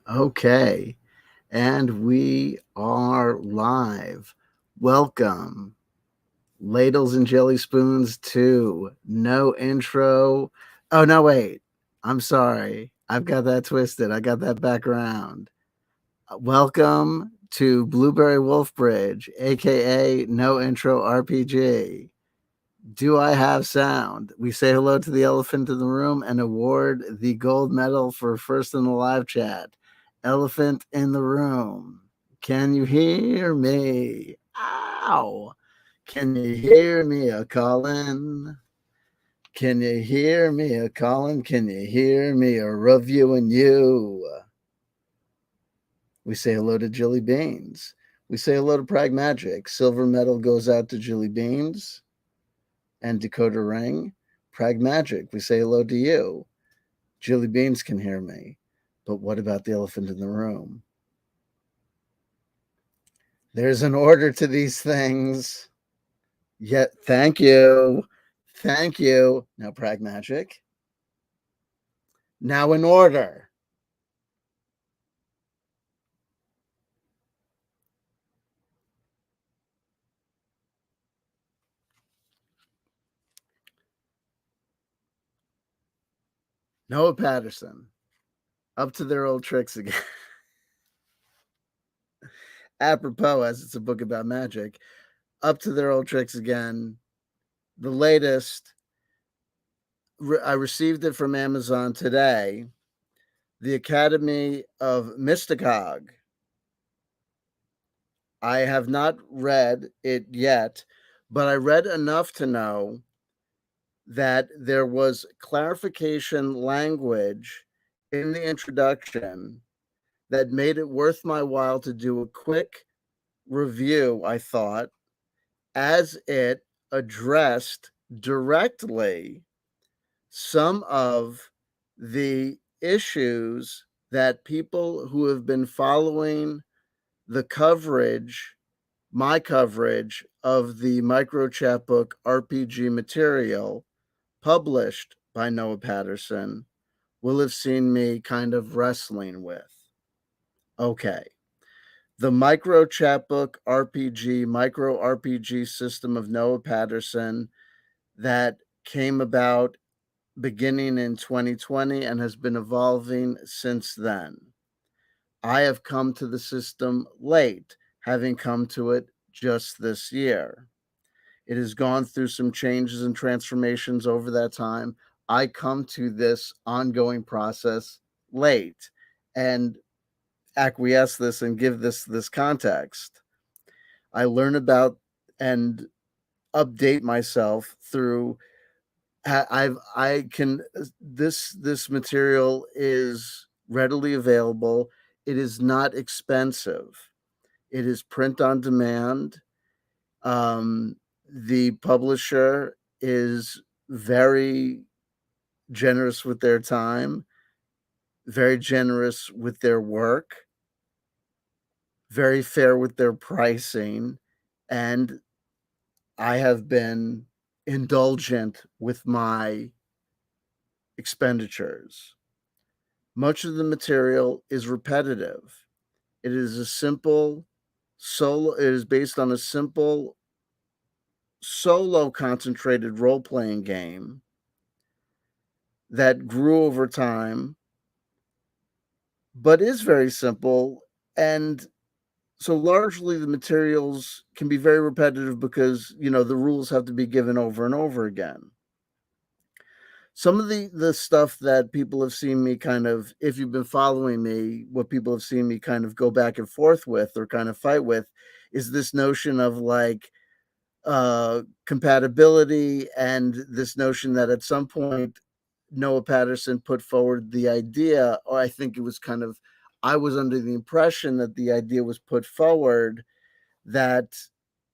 Okay, and we are live. Welcome, ladles and jelly spoons, to No Intro. Oh, no, wait. I'm sorry. I've got that twisted. I got that background. Welcome to Blueberry Wolf Bridge, aka No Intro RPG. Do I have sound? We say hello to the elephant in the room and award the gold medal for first in the live chat. Elephant in the room. Can you hear me? Ow! Can you hear me a calling? Can you hear me a calling? Can you hear me a reviewing you? We say hello to Jilly Beans. We say hello to Pragmagic. Silver medal goes out to Jilly Beans and Dakota Ring. Pragmagic, we say hello to you. Jilly Beans can hear me. But what about the elephant in the room? There's an order to these things. Yet, thank you. Thank you. Now, Pragmagic. Now, in order. Noah Patterson. Up to their old tricks again. Apropos, as it's a book about magic, up to their old tricks again. The latest, I received it from Amazon today. The Academy of Mystikhog. I have not read it yet, but I read enough to know that there was clarification language in the introduction that made it worth my while to do a quick review, I thought, as it addressed directly some of the issues that people who have been following the coverage, my coverage of the micro chapbook RPG material published by Noah Patterson will have seen me kind of wrestling with. Okay. The micro chapbook micro RPG system of Noah Patterson that came about beginning in 2020 and has been evolving since then. I have come to the system late, having come to it just this year. It has gone through some changes and transformations over that time. I come to this ongoing process late and acquiesce this and give this context. I learn about and update myself through I can this material is readily available. It is not expensive. It is print on demand. The publisher is very generous with their time, very generous with their work, very fair with their pricing, and I have been indulgent with my expenditures. Much of the material is repetitive. It is a simple solo, it is based on a simple solo concentrated role playing game that grew over time, but is very simple. And so largely the materials can be very repetitive because, the rules have to be given over and over again. Some of the stuff that people have seen me kind of, if you've been following me, what people have seen me kind of go back and forth with or kind of fight with is this notion of like compatibility and this notion that at some point Noah Patterson put forward the idea, or I think it was kind of, I was under the impression that the idea was put forward that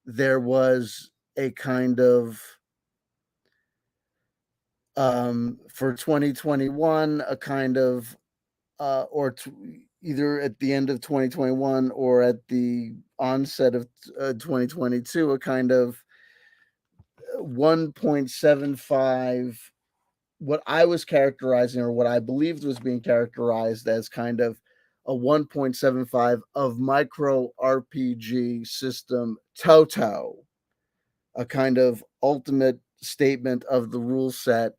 there was a kind of for 2021, a kind of either at the end of 2021 or at the onset of 2022, a kind of 1.75, what I was characterizing or what I believed was being characterized as kind of a 1.75 of micro RPG system Toto, a kind of ultimate statement of the rule set,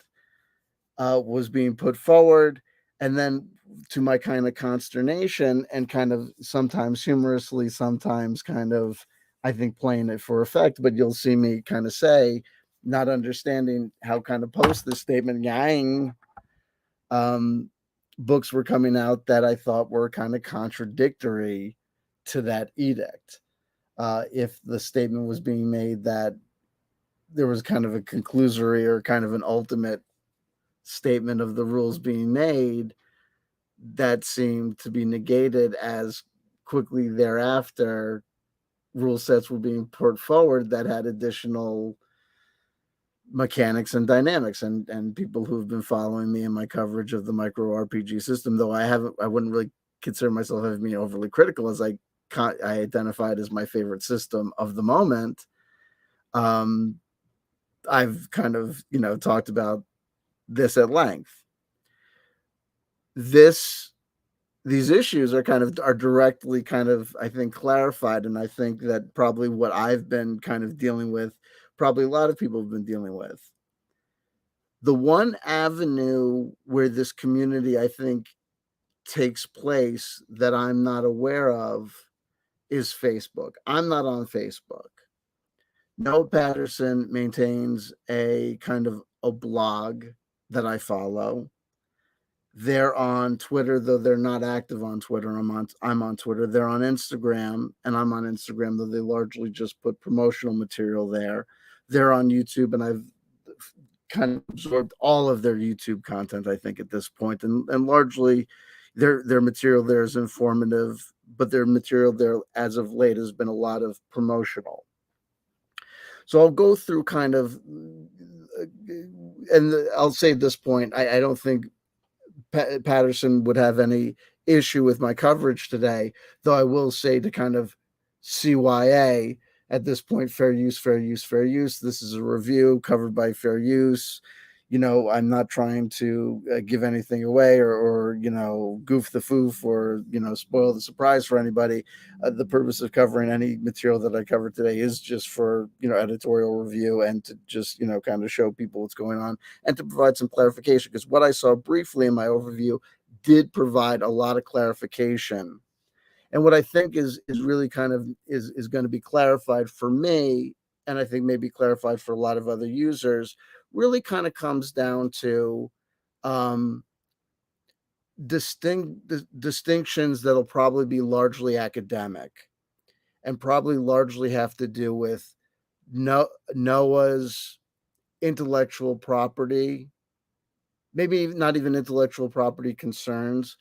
was being put forward. And then, to my kind of consternation, and kind of sometimes humorously, sometimes kind of, I think, playing it for effect, but you'll see me kind of say, not understanding how kind of post this statement, yang, um, books were coming out that I thought were kind of contradictory to that edict. If the statement was being made that there was kind of a conclusory or kind of an ultimate statement of the rules being made, that seemed to be negated as quickly thereafter rule sets were being put forward that had additional mechanics and dynamics. And people who've been following me in my coverage of the micro RPG system, though I wouldn't really consider myself having been overly critical, as I identified as my favorite system of the moment. I've kind of, talked about this at length. These issues are directly kind of, I think, clarified, and I think that probably what I've been kind of dealing with, probably a lot of people have been dealing with. The one avenue where this community, I think, takes place that I'm not aware of is Facebook. I'm not on Facebook. Noah Patterson maintains a kind of a blog that I follow. They're on Twitter, though they're not active on Twitter. I'm on Twitter. They're on Instagram, and I'm on Instagram, though they largely just put promotional material there. They're on YouTube, and I've kind of absorbed all of their YouTube content, I think, at this point, and largely their material there is informative, but their material there as of late has been a lot of promotional. So I'll go through kind of, and I'll say at this point, I don't think Patterson would have any issue with my coverage today, though I will say, to kind of CYA at this point, fair use, fair use, fair use. This is a review covered by fair use. I'm not trying to give anything away, or goof the foof, or spoil the surprise for anybody. The purpose of covering any material that I cover today is just for editorial review, and to just kind of show people what's going on, and to provide some clarification, because what I saw briefly in my overview did provide a lot of clarification. And what I think is really kind of is going to be clarified for me, and I think maybe clarified for a lot of other users, really kind of comes down to um, distinctions that'll probably be largely academic, and probably largely have to do with Noah's intellectual property, maybe not even intellectual property concerns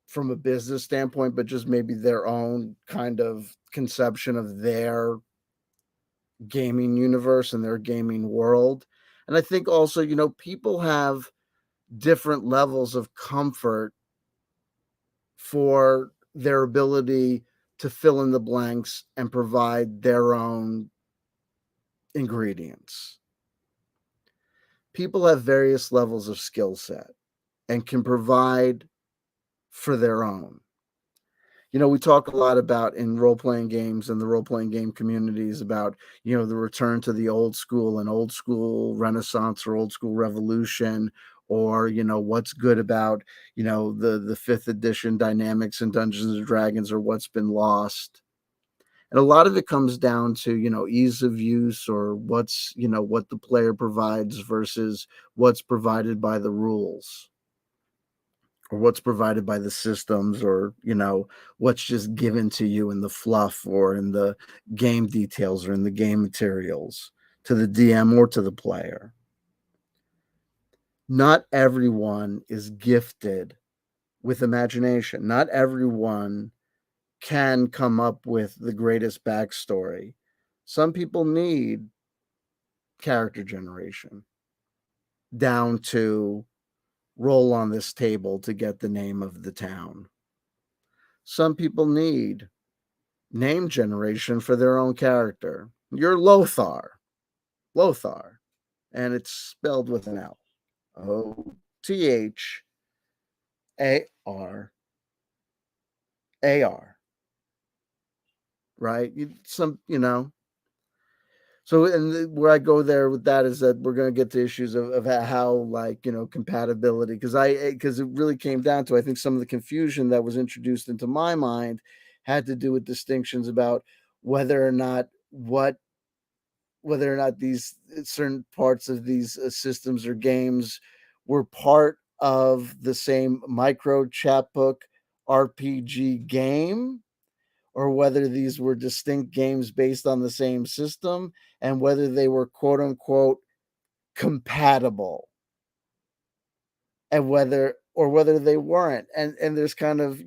from a business standpoint, but just maybe their own kind of conception of their gaming universe and their gaming world. And I think also, people have different levels of comfort for their ability to fill in the blanks and provide their own ingredients. People have various levels of skill set and can provide for their own. We talk a lot about, in role-playing games and the role-playing game communities, about, the return to the old school and old school renaissance or old school revolution, or, what's good about, the fifth edition dynamics in Dungeons and Dragons, or what's been lost. And a lot of it comes down to, ease of use, or what's, what the player provides versus what's provided by the rules, or what's provided by the systems, or what's just given to you in the fluff, or in the game details, or in the game materials, to the DM or to the player. Not everyone is gifted with imagination. Not everyone can come up with the greatest backstory. Some people need character generation, down to roll on this table to get the name of the town. Some people need name generation for their own character. You're Lothar, and it's spelled with an L. Otharr. AR, right? So, and where I go there with that is that we're going to get to issues of how, like, compatibility, because it really came down to, I think, some of the confusion that was introduced into my mind had to do with distinctions about whether or not what whether or not these certain parts of these systems or games were part of the same micro chapbook RPG game, or whether these were distinct games based on the same system, and whether they were quote unquote compatible, and whether they weren't. And there's kind of,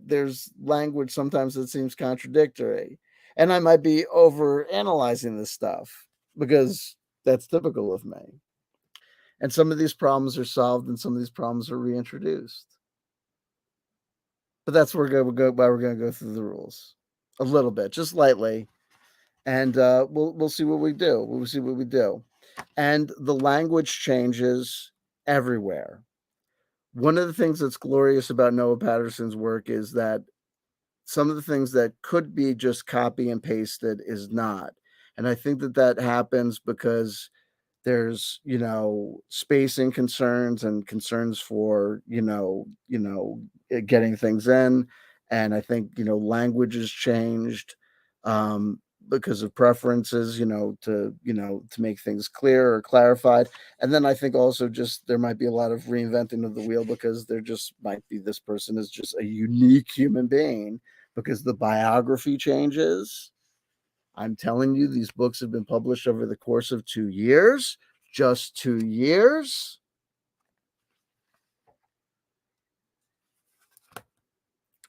there's language sometimes that seems contradictory. And I might be over analyzing this stuff because that's typical of me. And some of these problems are solved and some of these problems are reintroduced. But that's why we're going to go through the rules a little bit, just lightly, and we'll see what we do. We'll see what we do. And the language changes everywhere. One of the things that's glorious about Noah Patterson's work is that some of the things that could be just copy and pasted is not. And I think that happens because there's, spacing concerns and concerns for, getting things in. And I think, language has changed because of preferences, to make things clear or clarified. And then I think also just there might be a lot of reinventing of the wheel because there just might be, this person is just a unique human being because the biography changes. I'm telling you, these books have been published over the course of 2 years, just 2 years.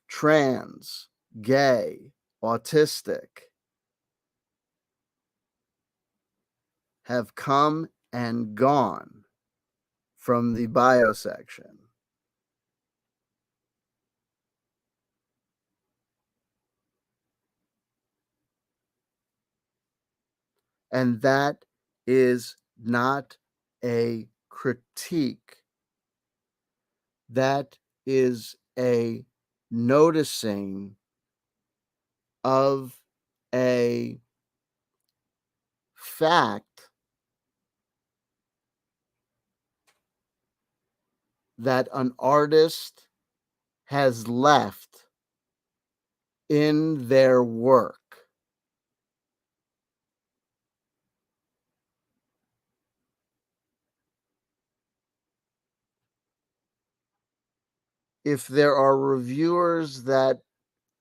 Trans, gay, autistic have come and gone from the bio section. And that is not a critique. That is a noticing of a fact that an artist has left in their work. If there are reviewers that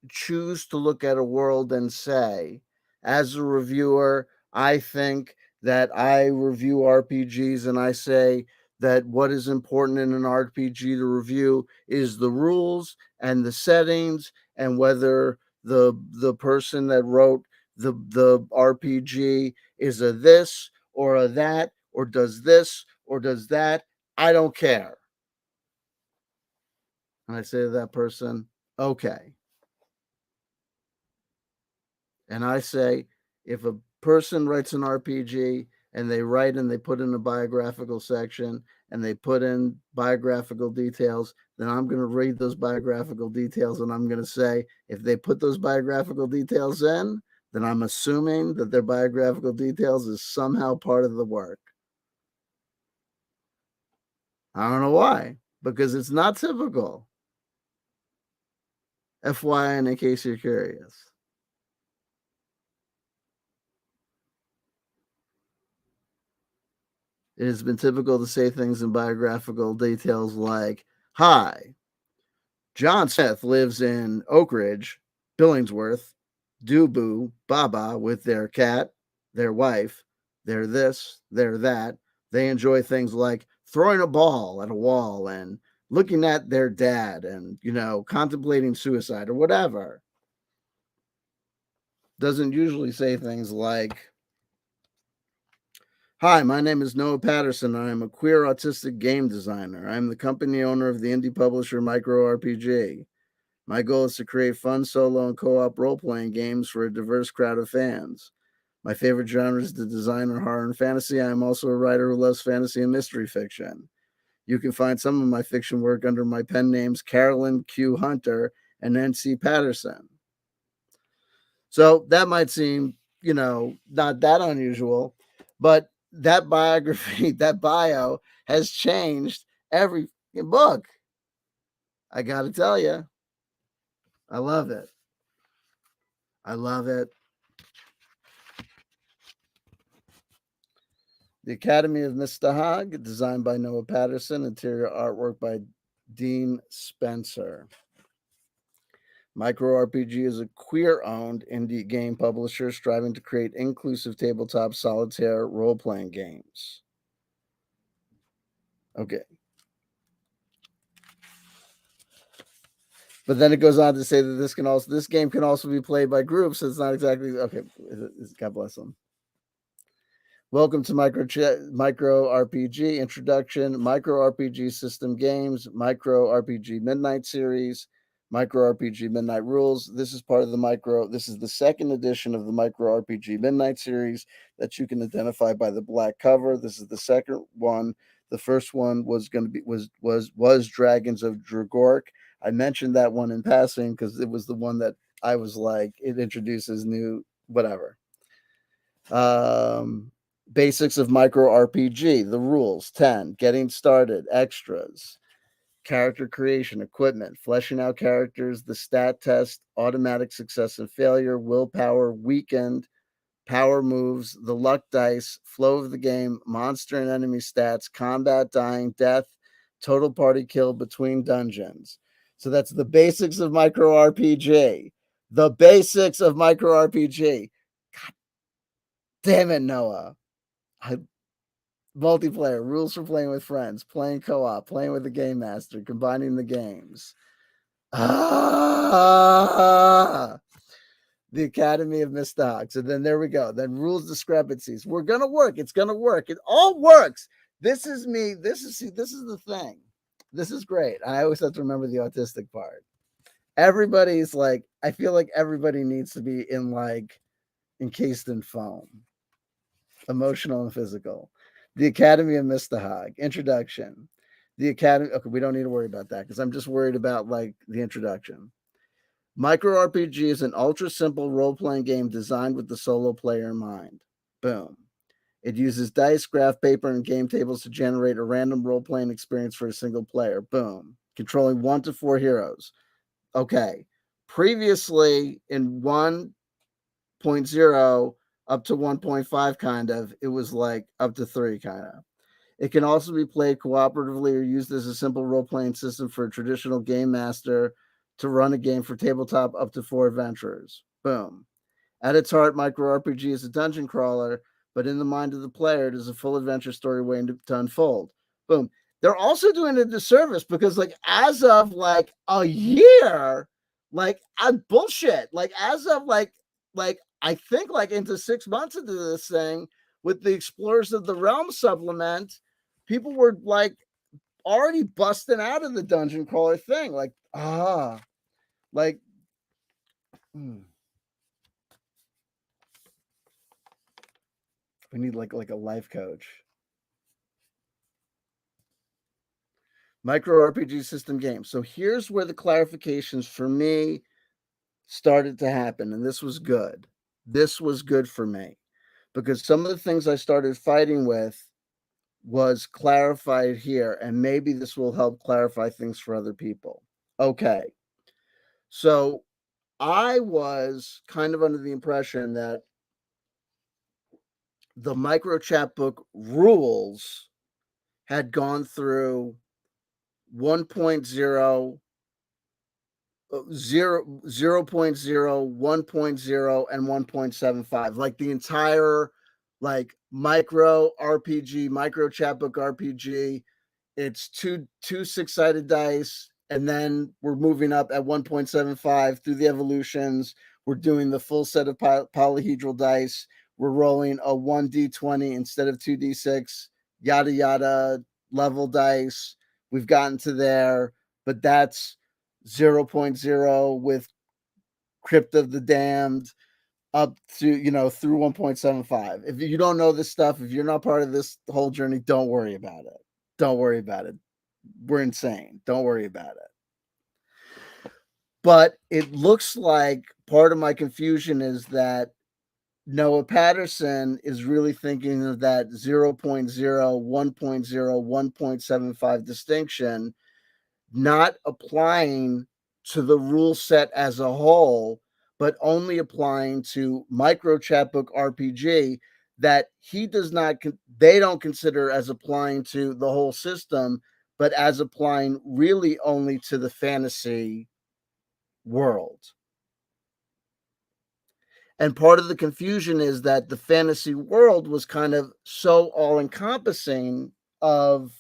choose to look at a world and say, as a reviewer, I think that I review RPGs and I say that what is important in an RPG to review is the rules and the settings, and whether the person that wrote the RPG is a this or a that, or does this or does that. I don't care. And I say to that person, okay. And I say, if a person writes an RPG and they write and they put in a biographical section and they put in biographical details, then I'm going to read those biographical details and I'm going to say, if they put those biographical details in, then I'm assuming that their biographical details is somehow part of the work. I don't know why, because it's not typical. FYI, in case you're curious. It has been typical to say things in biographical details like, hi, John Smith lives in Oak Ridge, Billingsworth, Dubu, Baba with their cat, their wife, their this, their that. They enjoy things like throwing a ball at a wall and looking at their dad and, contemplating suicide or whatever. Doesn't usually say things like, hi, my name is Noah Patterson. I am a queer autistic game designer. I am the company owner of the indie publisher Micro RPG. My goal is to create fun solo and co-op role-playing games for a diverse crowd of fans. My favorite genre is the design of horror and fantasy. I am also a writer who loves fantasy and mystery fiction. You can find some of my fiction work under my pen names Carolyn Q. Hunter and N.C. Patterson. So that might seem, not that unusual, but that biography, that bio has changed every book. I got to tell you, I love it. I love it. The Academy of Mystikhog, designed by Noah Patterson, interior artwork by Dean Spencer. Micro RPG is a queer-owned indie game publisher striving to create inclusive tabletop solitaire role-playing games. Okay. But then it goes on to say that this game can also be played by groups. So it's not exactly okay. God bless them. Welcome to Micro RPG Introduction, Micro RPG System Games, Micro RPG Midnight Series, Micro RPG Midnight Rules. This is part of this is the second edition of the Micro RPG Midnight Series that you can identify by the black cover. This is the second one. The first one was Dragons of Dragork. I mentioned that one in passing because it was the one that I was like, it introduces new whatever. Basics of Micro RPG, the rules, 10, getting started, extras, character creation, equipment, fleshing out characters, the stat test, automatic success and failure, willpower, weekend, power moves, the luck dice, flow of the game, monster and enemy stats, combat, dying, death, total party kill between dungeons. So that's the basics of Micro RPG. The basics of Micro RPG. God damn it, Noah. Multiplayer, rules for playing with friends, playing co-op, playing with the game master, combining the games. The Academy of Mystikhog. So then there we go. Then rules discrepancies. We're gonna work. It's gonna work. It all works. This is me. This is the thing. This is great. I always have to remember the autistic part. Everybody's like, I feel like everybody needs to be encased in foam. Emotional and physical. The Academy of Mystikhog. Introduction. The Academy. Okay, we don't need to worry about that because I'm just worried about the introduction. Micro RPG is an ultra simple role playing game designed with the solo player in mind. Boom. It uses dice, graph paper, and game tables to generate a random role playing experience for a single player. Boom. Controlling 1 to 4 heroes. Okay. Previously in 1.0 up to 1.5 kind of, it was up to 3 kind of. It can also be played cooperatively or used as a simple role-playing system for a traditional game master to run a game for tabletop up to 4 adventurers. Boom. At its heart, Micro RPG is a dungeon crawler, but in the mind of the player, it is a full adventure story waiting to unfold. Boom. They're also doing a disservice because, as of a year, bullshit. As of I think into 6 months into this thing with the Explorers of the Realm supplement, people were already busting out of the dungeon crawler thing. We need a life coach. Micro RPG system game. So here's where the clarifications for me started to happen, and this was good. This was good for me because some of the things I started fighting with was clarified here, and maybe this will help clarify things for other people. Okay. So I was kind of under the impression that the micro chapbook rules had gone through 1.0, 0.0, 1.0, and 1.75. The entire micro RPG, micro chapbook RPG. It's two 6-sided dice, and then we're moving up at 1.75 through the evolutions. We're doing the full set of polyhedral dice. We're rolling a 1d20 instead of 2d6, yada yada, level dice. We've gotten to there, but that's 0.0 with Crypt of the Damned up to through 1.75. If you don't know this stuff, if you're not part of this whole journey, don't worry about it. Don't worry about it. We're insane. Don't worry about it. But it looks like part of my confusion is that Noah Patterson is really thinking of that 0.0, 1.0, 1.75 distinction, not applying to the rule set as a whole, but only applying to micro chapbook RPG that he does not, they don't consider as applying to the whole system, but as applying really only to the fantasy world. And part of the confusion is that the fantasy world was kind of so all encompassing of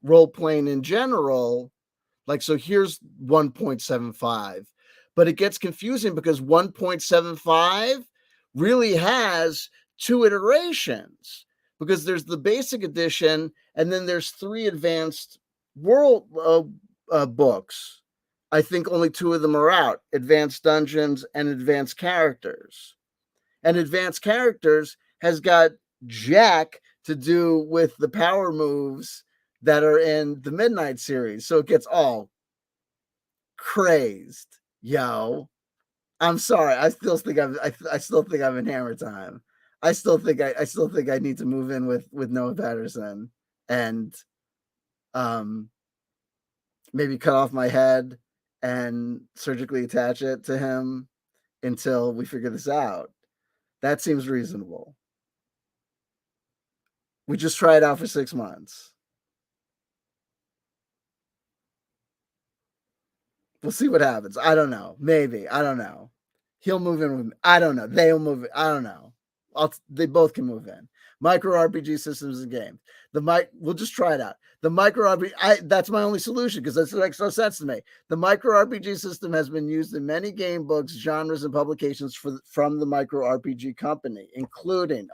role playing in general. Like, so here's 1.75, but it gets confusing because 1.75 really has two iterations, because there's the basic edition and then there's three advanced world books. I think only two of them are out: Advanced Dungeons and Advanced Characters. And Advanced Characters has got jack to do with the power moves that are in the Midnight series. So it gets all crazed, yo. I'm sorry. I still think I'm in Hammer Time. I still think I need to move in with Noah Patterson and um maybe cut off my head and surgically attach it to him until we figure this out. That seems reasonable. We just try it out for 6 months. We'll see what happens. I don't know. Maybe. I don't know. He'll move in with me. I don't know. They'll move in. I don't know. They both can move in. Micro RPG systems and games. We'll just try it out. The micro RPG, that's my only solution, because that makes no sense to me. The micro RPG system has been used in many game books, genres, and publications from the micro RPG company, including,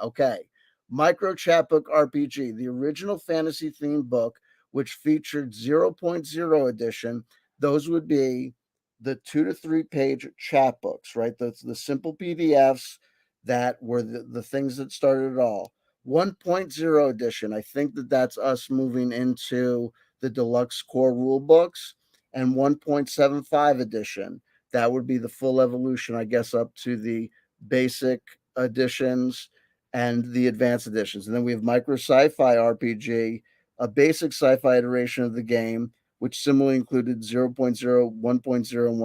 Micro Chapbook RPG, the original fantasy themed book, which featured 0.0 edition. Those would be the 2 to 3 page chapbooks, right? The simple PDFs that were the things that started it all. 1.0 edition, I think that's us moving into the deluxe core rule books. And 1.75 edition, that would be the full evolution, I guess, up to the basic editions and the advanced editions. And then we have Micro Sci-Fi RPG, a basic sci-fi iteration of the game, which similarly included 0.0, 1.0, and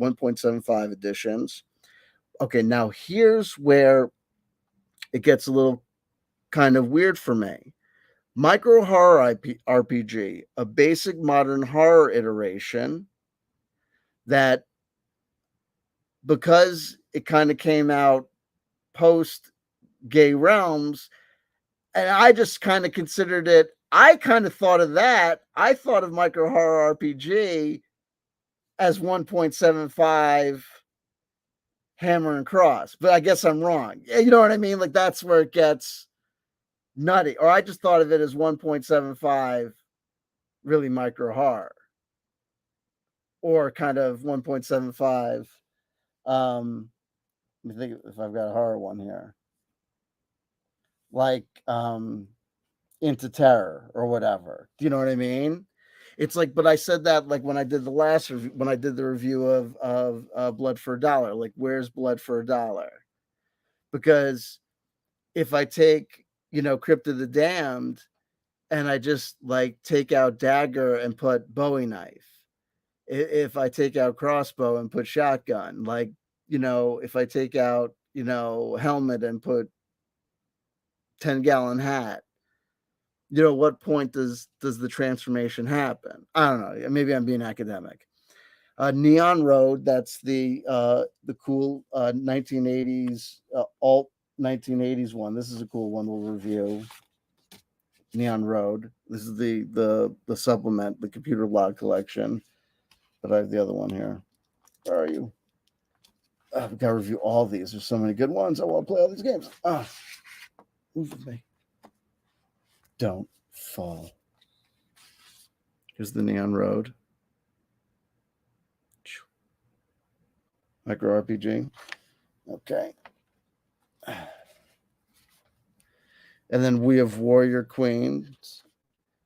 1.75 editions. Okay, now here's where it gets a little kind of weird for me. Micro Horror RPG, a basic modern horror iteration that, because it kind of came out post Gay Realms, and I just kind of considered it, I kind of thought of that. I thought of Micro Horror RPG as 1.75 hammer and cross, but I guess I'm wrong. You know what I mean? Like, that's where it gets nutty. Or I just thought of it as 1.75 really micro horror, or kind of 1.75. Let me think if I've got a horror one here, like Into Terror or whatever. Do you know what I mean? It's like, but I said that like when I did the last review, when I did the review of Blood for $1. Like, where's Blood for $1? Because if I take, Crypt of the Damned, and I just like take out dagger and put Bowie knife, if I take out crossbow and put shotgun, like, if I take out, helmet and put 10-gallon hat, what point does the transformation happen? I don't know. Maybe I'm being academic. Neon Road, that's the cool 1980s alt 1980s one. This is a cool one we'll review. Neon Road. This is the supplement, the computer log collection. But I have the other one here. Where are you? I've got to review all these. There's so many good ones. I want to play all these games. Move with me. Don't fall. Here's the Neon Road. Micro RPG. Okay. And then We Have Warrior Queens,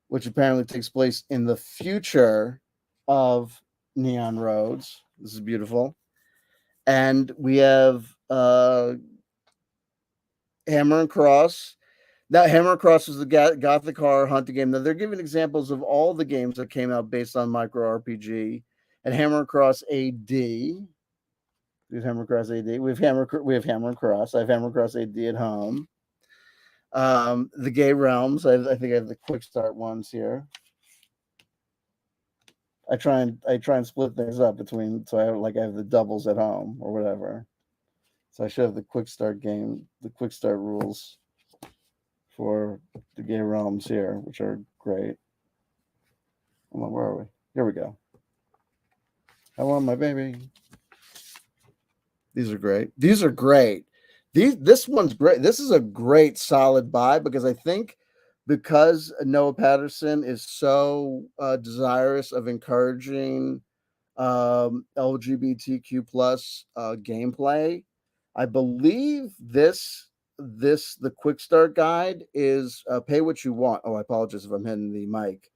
which apparently takes place in the future of neon roads. This is beautiful. And we have Hammer and Cross. Now, Hammer and Cross is the Gothic horror hunting game. Now, they're giving examples of all the games that came out based on micro RPG. And Hammer and Cross AD. We have Hammer and Cross AD. We have Hammer and Cross. I have Hammer and Cross AD at home. The Gay Realms. I think I have the quick start ones here. I try and split things up between, so I have the doubles at home or whatever. So I should have the quick start rules for the Gay Realms here, which are great. Hold on, where are we? Here we go. I want my baby. These are great. This one's great. This is a great solid buy because I think because Noah Patterson is so desirous of encouraging LGBTQ plus gameplay, I believe the quick start guide is pay what you want. Oh, I apologize if I'm hitting the mic.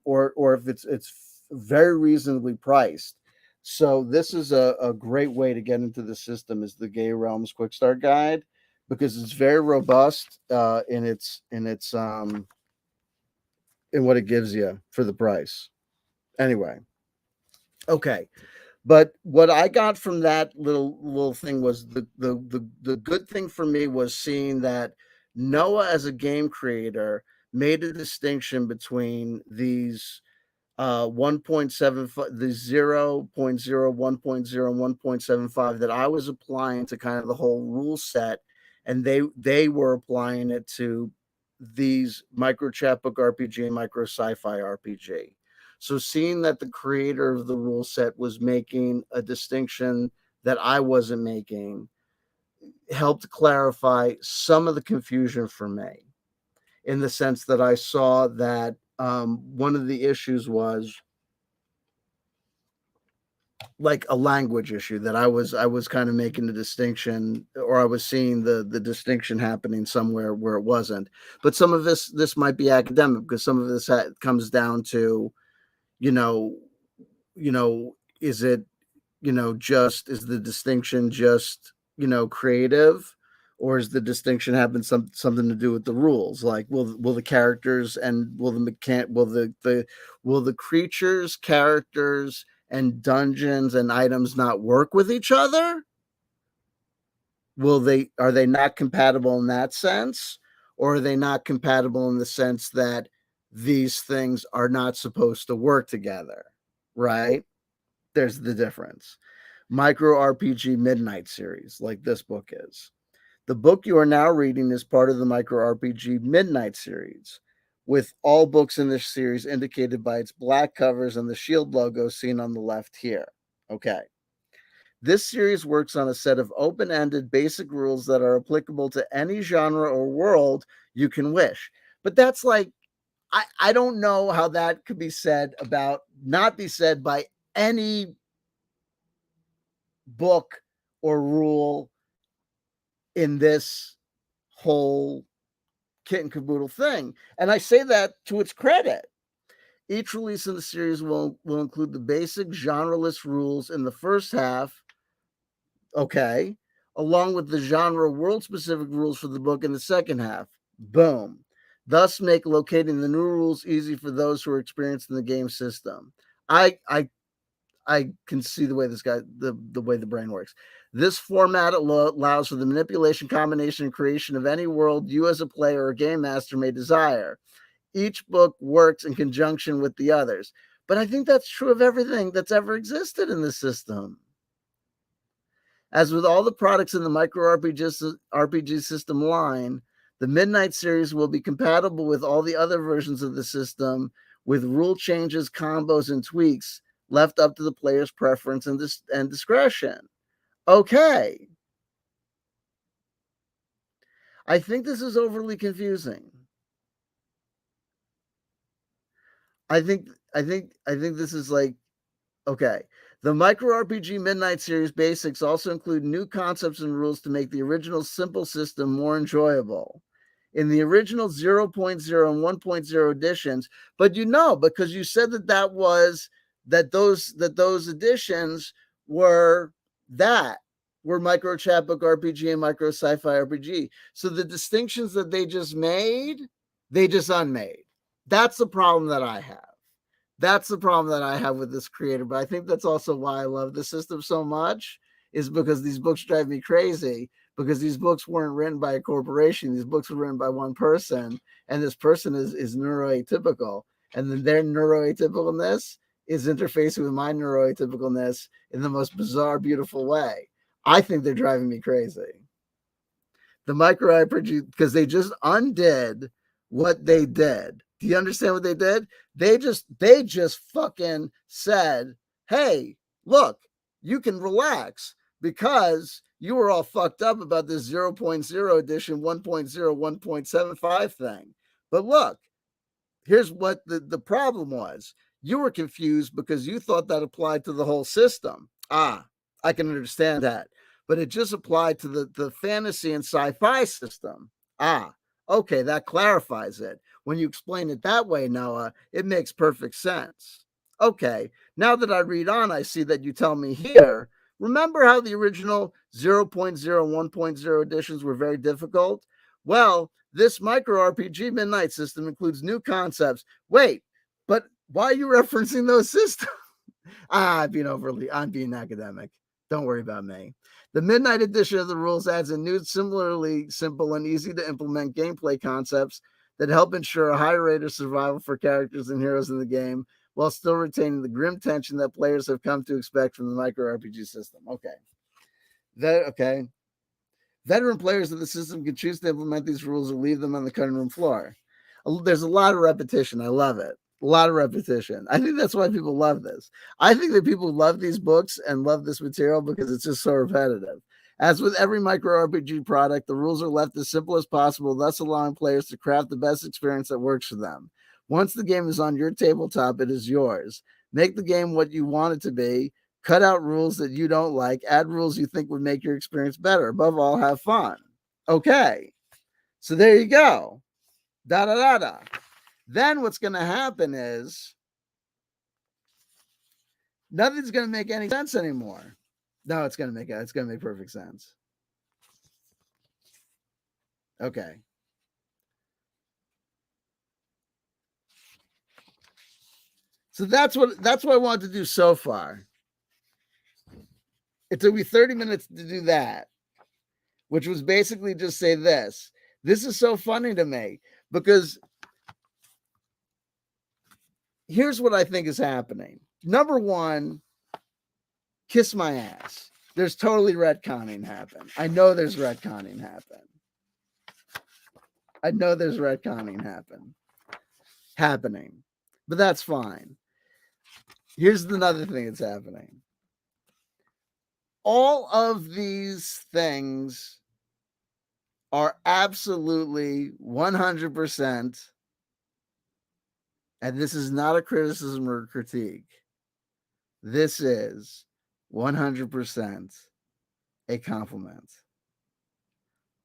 Or if it's very reasonably priced. So this is a great way to get into the system is the Gay Realms Quick Start Guide because it's very robust in what it gives you for the price. Anyway, okay. But what I got from that little thing was the good thing for me was seeing that Noah as a game creator made a distinction between these 1.75, the 0.0, 1.0, and 1.75 that I was applying to kind of the whole rule set, and they were applying it to these micro chapbook RPG and micro sci-fi RPG. So seeing that the creator of the rule set was making a distinction that I wasn't making helped clarify some of the confusion for me, in the sense that I saw that one of the issues was like a language issue, that I was kind of making the distinction, or I was seeing the distinction happening somewhere where it wasn't. But some of this might be academic because some of this comes down to, you know, is it, is the distinction just, creative, or is the distinction having something to do with the rules? Like, will the characters and will the creatures, characters, and dungeons and items not work with each other? Are they not compatible in that sense, or are they not compatible in the sense that these things are not supposed to work together? Right? There's the difference. Micro RPG Midnight series, like this book is. The book you are now reading is part of the Micro RPG Midnight series, with all books in this series indicated by its black covers and the shield logo seen on the left here. Okay. This series works on a set of open-ended basic rules that are applicable to any genre or world you can wish. But that's like, I don't know how that could be said not be said by any book or rule in this whole kit and caboodle thing. And I say that to its credit. Each release in the series will include the basic genre-less rules in the first half, okay, along with the genre world-specific rules for the book in the second half. Boom. Thus make locating the new rules easy for those who are experienced in the game system. I can see the way the way the brain works. This format allows for the manipulation, combination, and creation of any world you as a player or game master may desire. Each book works in conjunction with the others. But I think that's true of everything that's ever existed in the system. As with all the products in the micro RPG system line, the Midnight series will be compatible with all the other versions of the system, with rule changes, combos, and tweaks left up to the player's preference and discretion. Okay. I think this is overly confusing. I think this is like, okay. The Micro RPG Midnight series basics also include new concepts and rules to make the original simple system more enjoyable. In the original 0.0 and 1.0 editions, but because you said that was that those editions were Micro Chapbook RPG and Micro Sci-Fi RPG. So the distinctions that they just made, they just unmade. That's the problem that I have. That's the problem that I have with this creator. But I think that's also why I love the system so much, is because these books drive me crazy, because these books weren't written by a corporation. These books were written by one person, and this person is neuroatypical. And then their neuroatypicalness is interfacing with my neuroatypicalness in the most bizarre, beautiful way. I think they're driving me crazy. The micro RPG, because they just undid what they did. Do you understand what they did? They just fucking said, hey, look, you can relax because you were all fucked up about this 0.0 edition 1.0 1.75 thing. But look, here's what the problem was. You were confused because you thought that applied to the whole system. I can understand that. But it just applied to the fantasy and sci-fi system. Okay, that clarifies it. When you explain it that way, Noah, it makes perfect sense. Okay, now that I read on, I see that you tell me here, remember how the original 0.0 1.0 editions were very difficult? Well, this micro RPG Midnight system includes new concepts. Wait, but why are you referencing those systems? I'm being academic. Don't worry about me. The Midnight edition of the rules adds in new, similarly simple and easy to implement gameplay concepts that help ensure a high rate of survival for characters and heroes in the game, while still retaining the grim tension that players have come to expect from the micro RPG system. Okay. Veteran players of the system can choose to implement these rules or leave them on the cutting room floor. There's a lot of repetition. I love it. A lot of repetition. I think that's why people love this. I think that people love these books and love this material because it's just so repetitive. As with every micro RPG product, the rules are left as simple as possible, thus allowing players to craft the best experience that works for them. Once the game is on your tabletop, it is yours. Make the game what you want it to be. Cut out rules that you don't like. Add rules you think would make your experience better. Above all, have fun. Okay. So there you go. Da da da da. Then what's going to happen is nothing's going to make any sense anymore. No, it's going to make perfect sense. Okay. So that's what I wanted to do so far. It took me 30 minutes to do that, which was basically just say this. This is so funny to me because here's what I think is happening. Number one, kiss my ass. There's totally retconning happen. I know there's retconning happen. Happening. But that's fine. Here's another thing that's happening. All of these things are absolutely 100%, and this is not a criticism or a critique. This is 100% a compliment.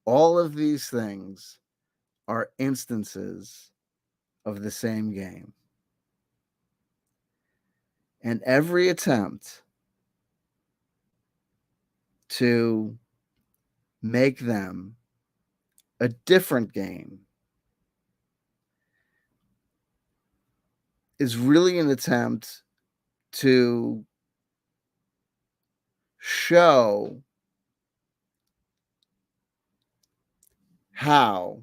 All of these things are instances of the same game. And every attempt to make them a different game is really an attempt to show how,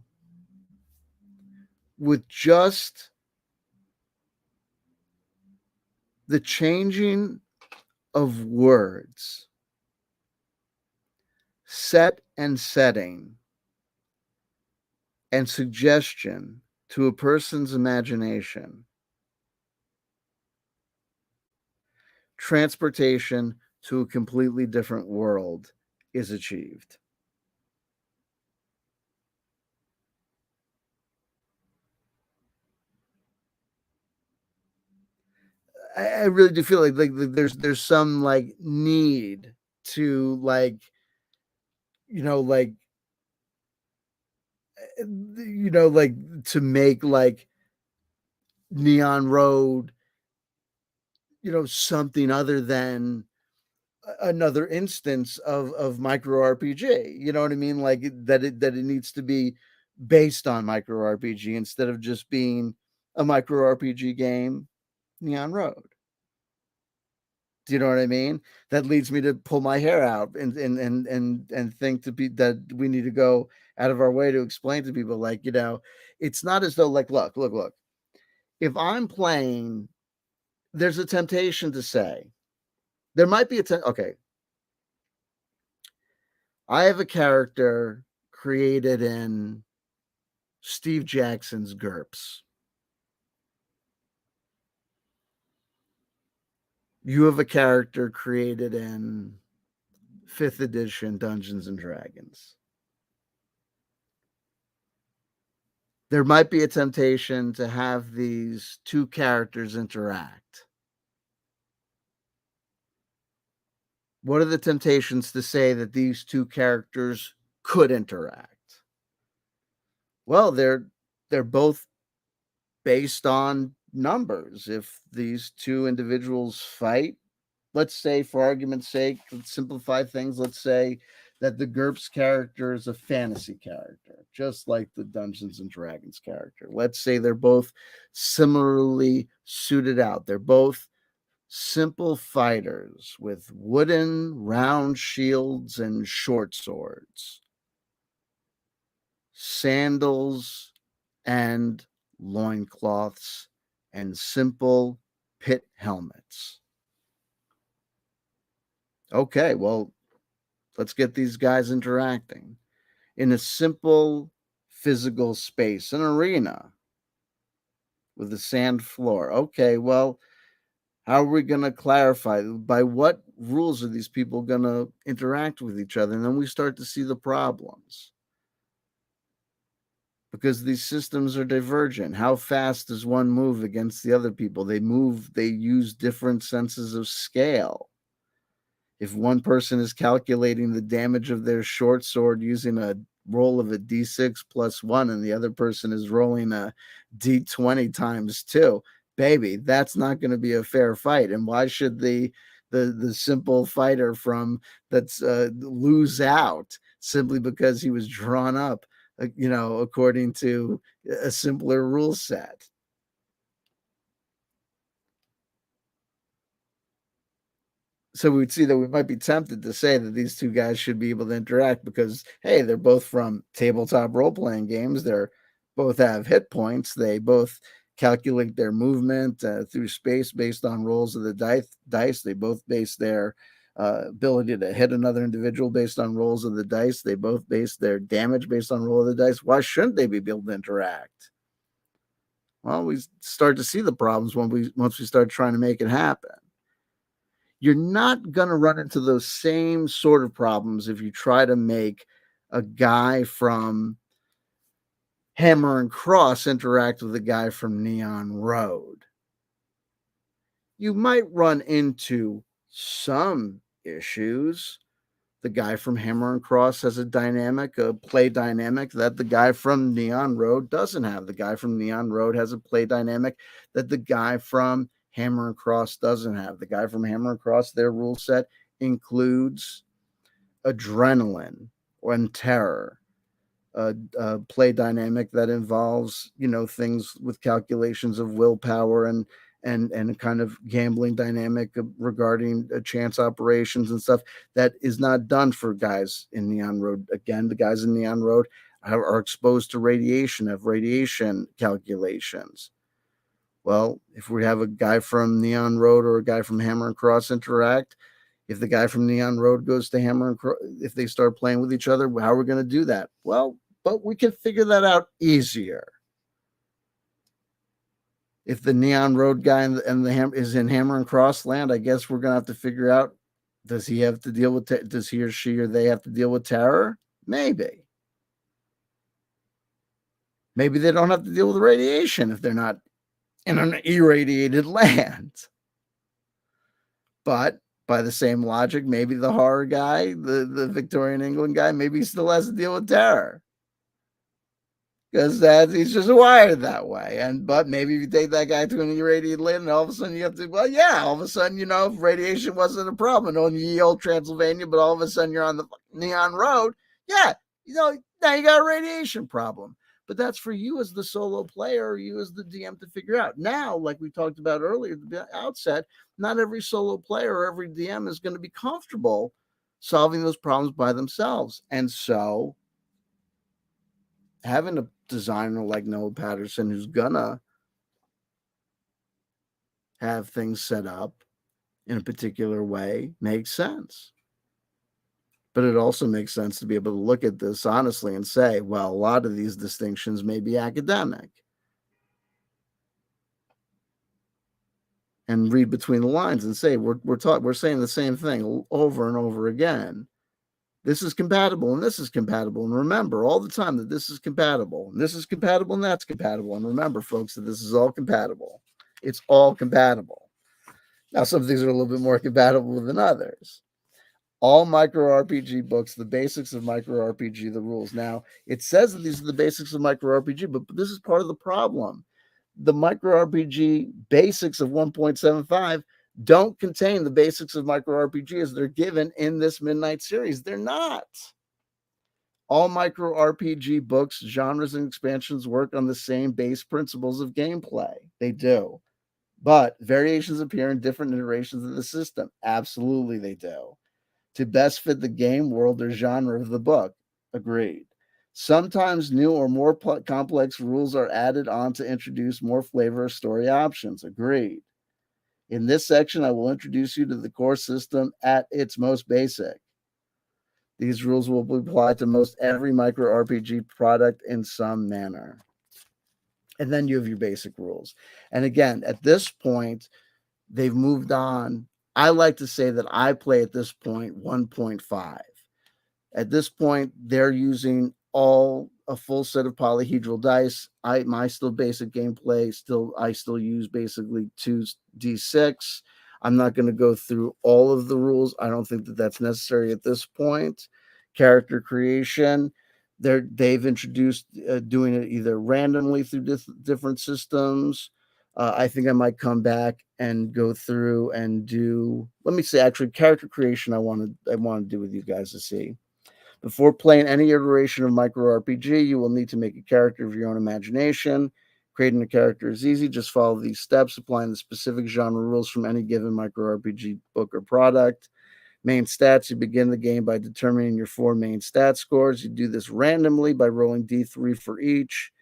with just the changing of words, set and setting, and suggestion to a person's imagination, transportation to a completely different world is achieved. I really do feel like there's some like need to like like like to make like Neon Road something other than another instance of micro RPG. You know what I mean? Like that it needs to be based on micro RPG instead of just being a micro RPG game, Neon Road. Do you know what I mean? That leads me to pull my hair out and think that we need to go out of our way to explain to people, like, it's not as though, like, look. If I'm playing, there's a temptation to say, there might be okay, I have a character created in Steve Jackson's GURPS. You have a character created in 5th edition Dungeons and Dragons. There might be a temptation to have these two characters interact. What are the temptations to say that these two characters could interact? Well, they're both based on numbers. If these two individuals fight, let's say, for argument's sake, let's simplify things. Let's say that the GURPS character is a fantasy character, just like the Dungeons and Dragons character. Let's say they're both similarly suited out. They're both simple fighters with wooden round shields and short swords, sandals and loincloths, and simple pit helmets. Okay, well, let's get these guys interacting in a simple physical space, an arena with a sand floor. Okay, well, how are we going to clarify? By what rules are these people going to interact with each other? And then we start to see the problems, because these systems are divergent. How fast does one move against the other people? They use different senses of scale. If one person is calculating the damage of their short sword using a roll of a d6 plus 1, and the other person is rolling a d20 times 2, baby, that's not going to be a fair fight. And why should the simple fighter that's lose out simply because he was drawn up, according to a simpler rule set? So we would see that we might be tempted to say that these two guys should be able to interact because, hey, they're both from tabletop role-playing games. They're both have hit points. They both calculate their movement through space based on rolls of the dice. They both base their ability to hit another individual based on rolls of the dice. They both base their damage based on roll of the dice. Why shouldn't they be able to interact? Well, we start to see the problems once we start trying to make it happen. You're not going to run into those same sort of problems if you try to make a guy from Hammer and Cross interact with a guy from Neon Road. You might run into some issues. The guy from Hammer and Cross has a play dynamic that the guy from Neon Road doesn't have. The guy from Neon Road has a play dynamic that the guy from Hammer and Cross doesn't have. The guy from Hammer and Cross, their rule set includes adrenaline and terror, a play dynamic that involves, things with calculations of willpower and a kind of gambling dynamic regarding chance operations and stuff that is not done for guys in Neon Road. Again, the guys in Neon Road are exposed to radiation, have radiation calculations. Well, if we have a guy from Neon Road or a guy from Hammer and Cross interact, if the guy from Neon Road goes to Hammer and Cross, if they start playing with each other, how are we going to do that? Well, but we can figure that out easier. If the Neon Road guy is in Hammer and Cross land, I guess we're going to have to figure out, does he or she or they have to deal with terror? Maybe. Maybe they don't have to deal with radiation if they're not in an irradiated land. But by the same logic, maybe the horror guy, the Victorian England guy, maybe he still has to deal with terror. because that he's just wired that way. But maybe if you take that guy to an irradiated land, and all of a sudden you have to, well, yeah, all of a sudden, if radiation wasn't a problem on ye old Transylvania, but all of a sudden you're on the Neon Road, yeah, now you got a radiation problem. But that's for you as the solo player, or you as the DM to figure out. Now, like we talked about earlier at the outset, not every solo player or every DM is going to be comfortable solving those problems by themselves. And so having a designer like Noah Patterson who's gonna have things set up in a particular way makes sense. But it also makes sense to be able to look at this honestly and say, well, a lot of these distinctions may be academic. And read between the lines and say, we're saying the same thing over and over again. This is compatible and this is compatible. And remember all the time that this is compatible and this is compatible and that's compatible. And remember, folks, that this is all compatible. It's all compatible. Now, some things are a little bit more compatible than others. All micro RPG books, the basics of micro RPG, the rules. Now, it says that these are the basics of micro RPG, but this is part of the problem. The micro RPG basics of 1.75 don't contain the basics of micro RPG as they're given in this Midnight series. They're not. All micro RPG books, genres, and expansions work on the same base principles of gameplay. They do. But variations appear in different iterations of the system. Absolutely, they do. To best fit the game, world, or genre of the book. Agreed. Sometimes new or more complex rules are added on to introduce more flavor or story options. Agreed. In this section, I will introduce you to the core system at its most basic. These rules will be applied to most every micro RPG product in some manner. And then you have your basic rules. And again, at this point, they've moved on. I like to say that I play at this point 1.5. At this point, they're using a full set of polyhedral dice. My still basic gameplay, I still use basically 2d6. I'm not going to go through all of the rules. I don't think that that's necessary at this point. Character creation, they've introduced doing it either randomly through different systems. I think I might come back and go through and do. Let me say, actually, character creation. I want to do with you guys to see. Before playing any iteration of micro RPG, you will need to make a character of your own imagination. Creating a character is easy. Just follow these steps, applying the specific genre rules from any given micro RPG book or product. Main stats, you begin the game by determining your 4 main stat scores. You do this randomly by rolling D3 for each,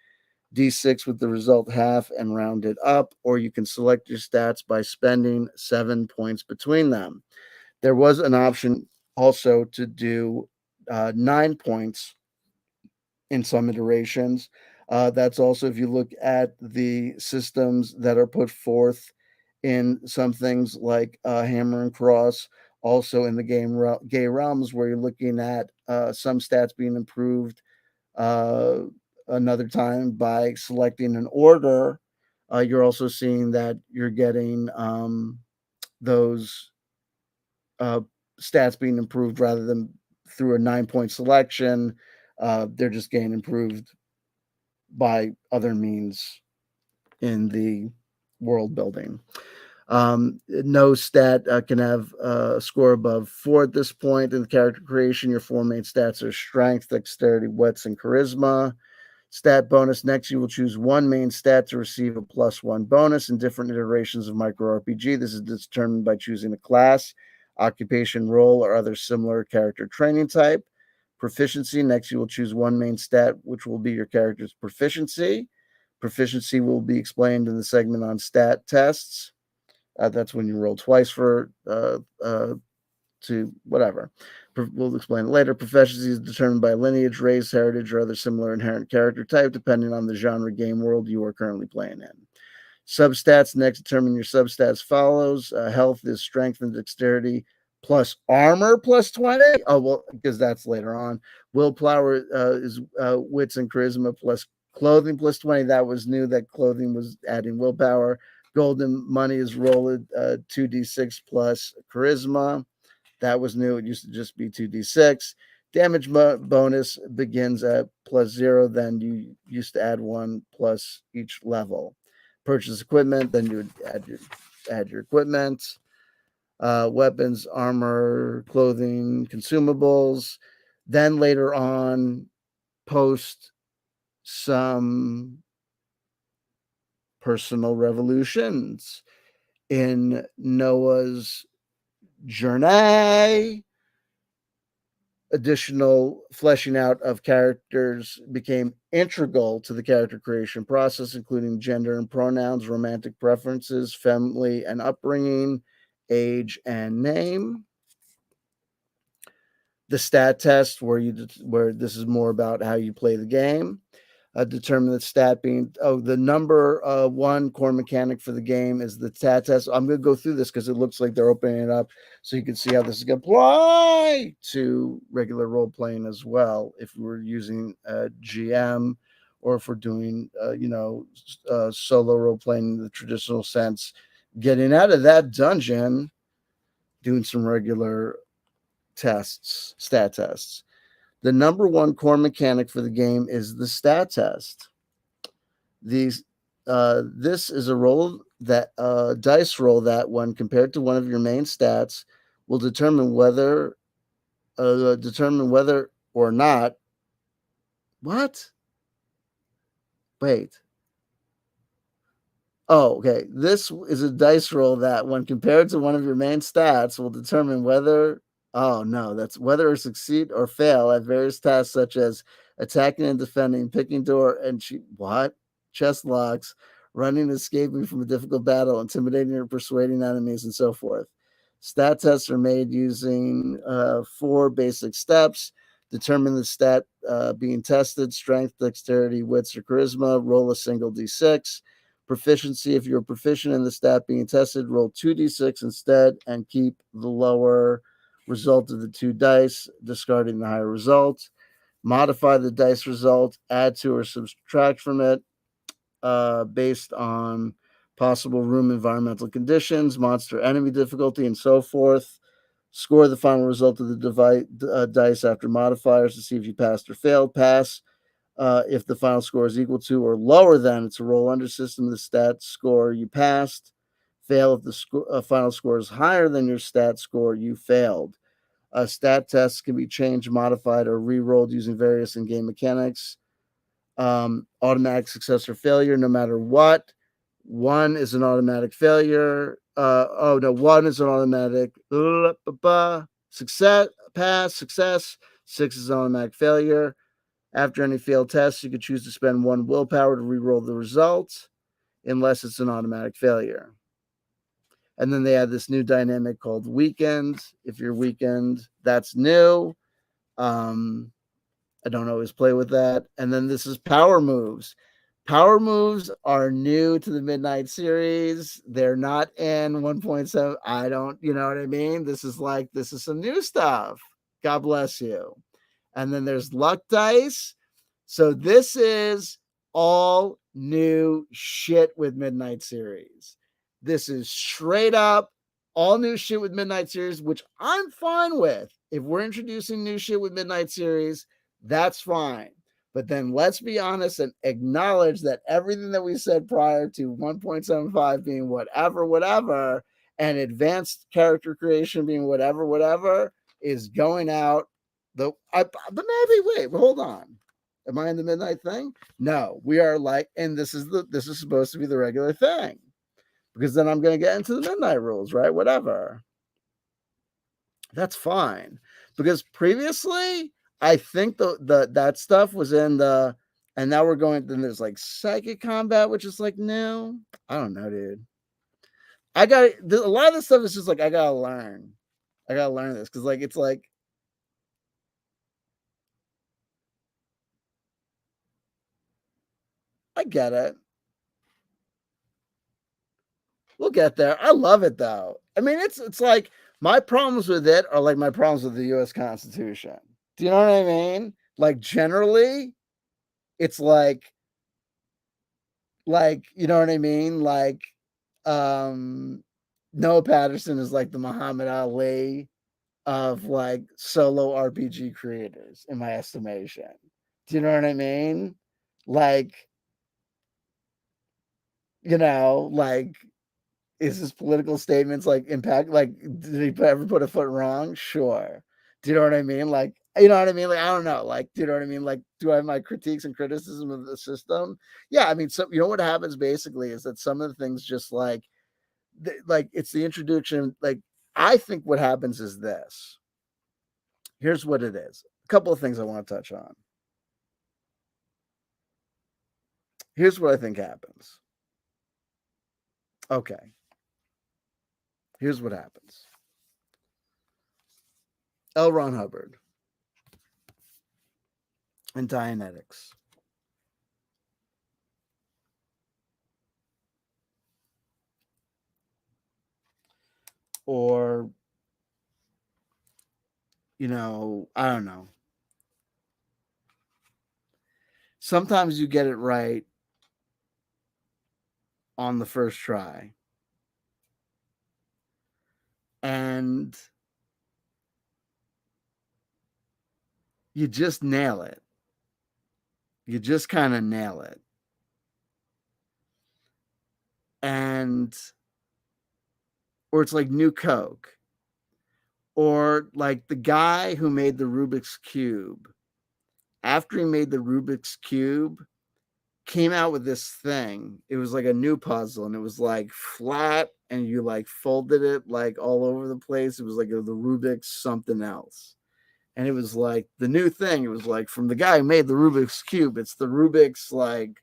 D6 with the result half and rounded up, or you can select your stats by spending 7 points between them. There was an option also to do 9 points in some iterations. That's also if you look at the systems that are put forth in some things like Hammer and Cross, also in the Gay Realms, where you're looking at some stats being improved another time by selecting an order. You're also seeing that you're getting those stats being improved rather than through a 9-point selection. They're just getting improved by other means in the world building. No stat can have a score above 4 at this point. In the character creation, your 4 main stats are strength, dexterity, wits, and charisma. Stat bonus. Next, you will choose 1 main stat to receive a +1 bonus in different iterations of micro RPG. This is determined by choosing a class, occupation, role, or other similar character training type. Proficiency. Next, you will choose 1 main stat, which will be your character's proficiency. Proficiency will be explained in the segment on stat tests. That's when you roll twice for to whatever. We'll explain it later. Proficiency is determined by lineage, race, heritage, or other similar inherent character type, depending on the genre game world you are currently playing in. Substats. Next, determine your substats follows. Health is strength and dexterity plus armor plus 20. Oh, well, because that's later on. Willpower is wits and charisma plus clothing plus 20. That was new. That clothing was adding willpower. Golden money is rolled 2d6 plus charisma. That was new. It used to just be 2d6. Damage bonus begins at +0, then you used to add 1 plus each level. Purchase equipment, then you would add your equipment. Weapons, armor, clothing, consumables. Then later on, post some personal revolutions in Noah's journey. Additional fleshing out of characters became integral to the character creation process, including gender and pronouns, romantic preferences, family and upbringing, age and name. The stat test, where this is more about how you play the game. Determine the stat being the number one core mechanic for the game is the stat test. I'm going to go through this because it looks like they're opening it up so you can see how this is going to apply to regular role playing as well. If we're using GM, or if we're doing solo role playing in the traditional sense, getting out of that dungeon, doing some regular tests, stat tests. The number one core mechanic for the game is the stat test. This is a roll that dice roll that, when compared to one of your main stats, will determine whether or not. What? Wait. Oh, okay. This is a dice roll that, when compared to one of your main stats, will determine whether. Oh no, that's whether or succeed or fail at various tasks such as attacking and defending, picking door and chest locks, running and escaping from a difficult battle, intimidating or persuading enemies, and so forth. Stat tests are made using 4 basic steps. Determine the stat being tested: strength, dexterity, wits, or charisma. Roll a single d6. Proficiency: if you're proficient in the stat being tested, roll 2d6 instead and keep the lower result of the 2 dice, discarding the higher result. Modify the dice result, add to or subtract from it based on possible room environmental conditions, monster enemy difficulty, and so forth. Score the final result of the dice after modifiers to see if you passed or failed. Pass if the final score is equal to or lower than, it's a roll under system of the stat score, you passed. Fail if the final score is higher than your stat score, you failed. Stat tests can be changed, modified, or re-rolled using various in-game mechanics. Automatic success or failure, no matter what. 1 is an automatic failure. 1 is an automatic success, pass, success. 6 is an automatic failure. After any failed tests, you could choose to spend 1 willpower to re-roll the results, unless it's an automatic failure. And then they add this new dynamic called weakened. If you're weakened, that's new. I don't always play with that. And then this is power moves. Power moves are new to the Midnight series. They're not in 1.7. I don't, you know what I mean? This is some new stuff. God bless you. And then there's luck dice. So this is all new shit with Midnight series. This is straight up all new shit with Midnight series, which I'm fine with. If we're introducing new shit with Midnight series, that's fine. But then let's be honest and acknowledge that everything that we said prior to 1.75 being whatever, and advanced character creation being whatever, is going out. But maybe wait, hold on. Am I in the midnight thing? No, we are and this is supposed to be the regular thing, because then I'm going to get into the midnight rules, right? Whatever. That's fine, because previously I think that stuff was in the, and now we're going. Then there's psychic combat, which is no, I don't know, dude. I got a lot of this stuff is just I gotta learn. I gotta learn this because it's I get it. We'll get there. I love it though. I mean, it's my problems with it are my problems with the U.S. Constitution. Do you know what I mean? Generally, it's you know what I mean? Noah Patterson is the Muhammad Ali of like solo RPG creators, in my estimation. Do you know what I mean? Like, like, is his political statements like impact? Like, did he ever put a foot wrong? Sure. Do you know what I mean? Like, you know what I mean? Like, I don't know. Like, do you know what I mean? Like, do I have my critiques and criticism of the system? Yeah, I mean, so you know what happens basically is that some of the things just like, like it's the introduction. Like, I think what happens is this. Here's what it is. A couple of things I want to touch on. Here's what I think happens. Okay. Here's what happens. L. Ron Hubbard and Dianetics. Or, I don't know. Sometimes you get it right on the first try. And you just nail it. You just kind of nail it. And, or it's like New Coke. Or like the guy who made the Rubik's Cube. After he made the Rubik's Cube, came out with this thing. It was like a new puzzle, and it was like flat, and you like folded it like all over the place. It was like the Rubik's something else. And it was like the new thing. It was like from the guy who made the Rubik's Cube. It's the Rubik's like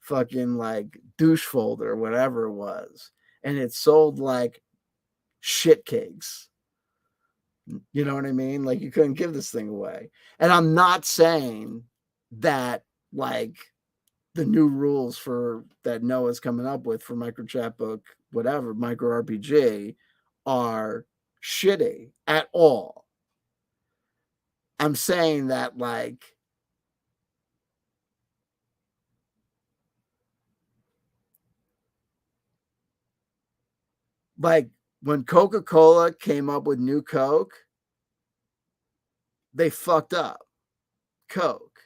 fucking like douche folder or whatever it was. And it sold like shit cakes. You know what I mean? Like you couldn't give this thing away. And I'm not saying that like the new rules for that Noah's coming up with for micro chapbook, whatever, micro RPG are shitty at all. I'm saying that like when Coca-Cola came up with New Coke, they fucked up Coke.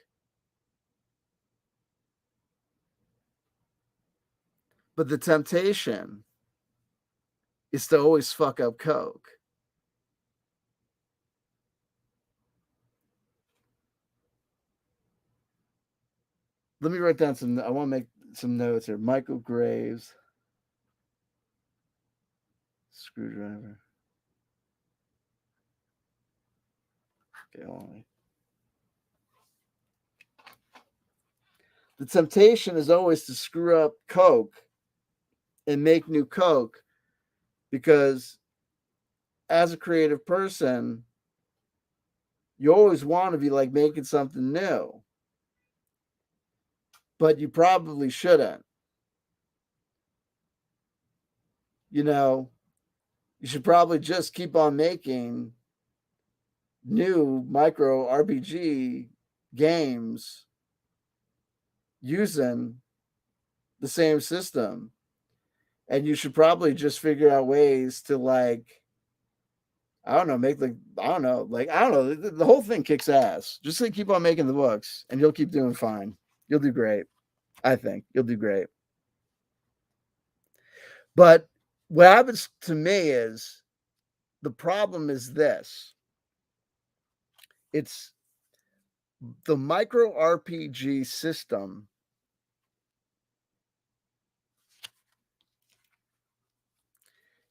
But the temptation is to always fuck up Coke. Let me write down I want to make some notes here. Michael Graves. Screwdriver. Okay, hold on. The temptation is always to screw up Coke and make new Coke because as a creative person, you always want to be like making something new, but you probably shouldn't. You should probably just keep on making new micro RPG games using the same system. And you should probably just figure out ways to like, I don't know, the whole thing kicks ass. Just like keep on making the books and you'll keep doing fine. You'll do great. I think you'll do great. But what happens to me is the problem is this. It's the micro RPG system.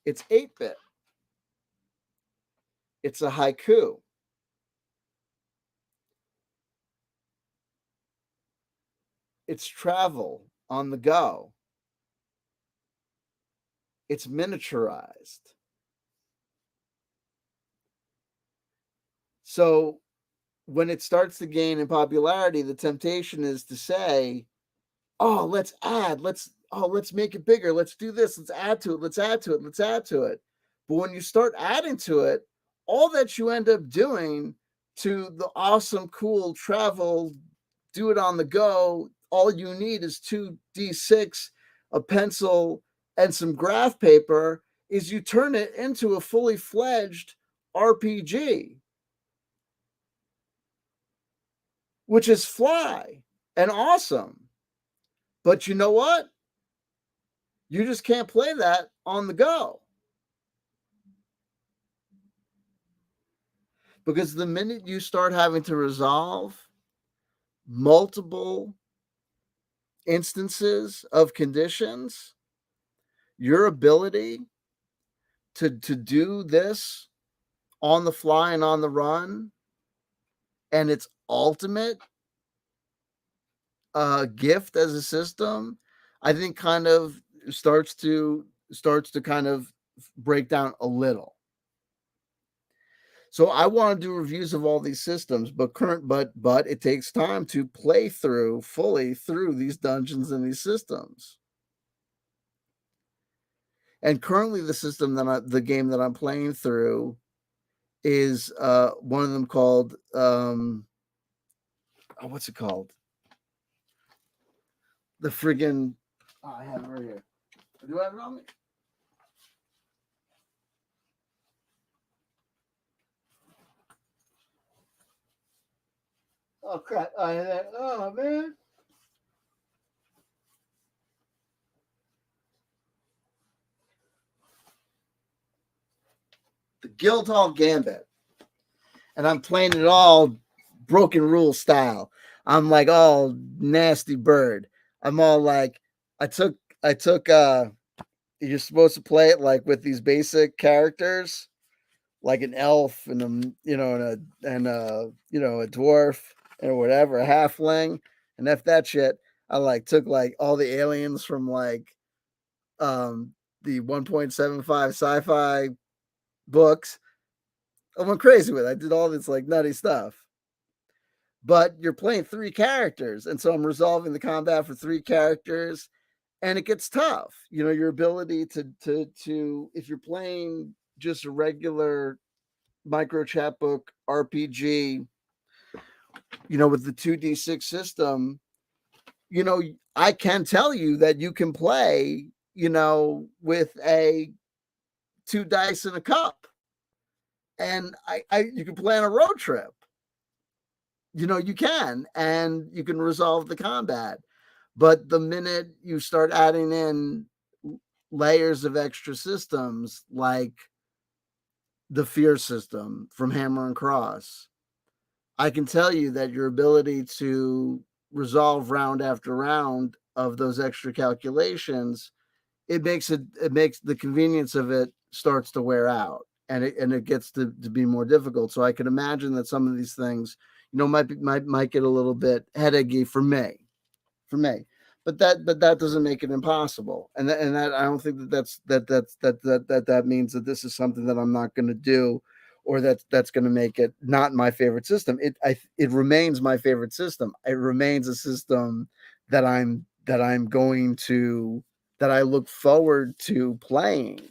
It's 8-bit. It's a haiku. It's travel on the go. It's miniaturized. So when it starts to gain in popularity, the temptation is to say, oh, let's make it bigger. Let's do this. Let's add to it. Let's add to it. Let's add to it. But when you start adding to it, all that you end up doing to the awesome, cool travel, do it on the go, all you need is 2d6, a pencil, and some graph paper, is you turn it into a fully fledged RPG, which is fly and awesome. But you know what? You just can't play that on the go. Because the minute you start having to resolve multiple instances of conditions, your ability to do this on the fly and on the run and its ultimate gift as a system, I think kind of starts to kind of break down a little. So I want to do reviews of all these systems, but it takes time to play through fully through these dungeons and these systems. And currently the game that I'm playing through is one of them called what's it called? The friggin' I have it right here. Do I have it on me? Oh crap! Oh man! The Guildhall Gambit, and I'm playing it all broken rule style. I'm like all nasty bird. I'm all like, I took you're supposed to play it like with these basic characters, like an elf and a dwarf or whatever, a halfling, and if that shit, I like took like all the aliens from like the 1.75 sci-fi books. I went crazy with it. I did all this like nutty stuff. But you're playing three characters, and so I'm resolving the combat for three characters, and it gets tough. Your ability to if you're playing just a regular micro chapbook RPG, with the 2d6 system, I can tell you that you can play, with a two dice in a cup, and you can play on a road trip. You can, and you can resolve the combat. But the minute you start adding in layers of extra systems, like the fear system from Hammer and Cross, I can tell you that your ability to resolve round after round of those extra calculations, it makes the convenience of it starts to wear out, and it gets to be more difficult. So I can imagine that some of these things, might get a little bit headachy for me. But that doesn't make it impossible, and that I don't think that means that this is something that I'm not going to do, or that's going to make it not my favorite system. It remains my favorite system. It remains a system that I'm going to that I look forward to playing.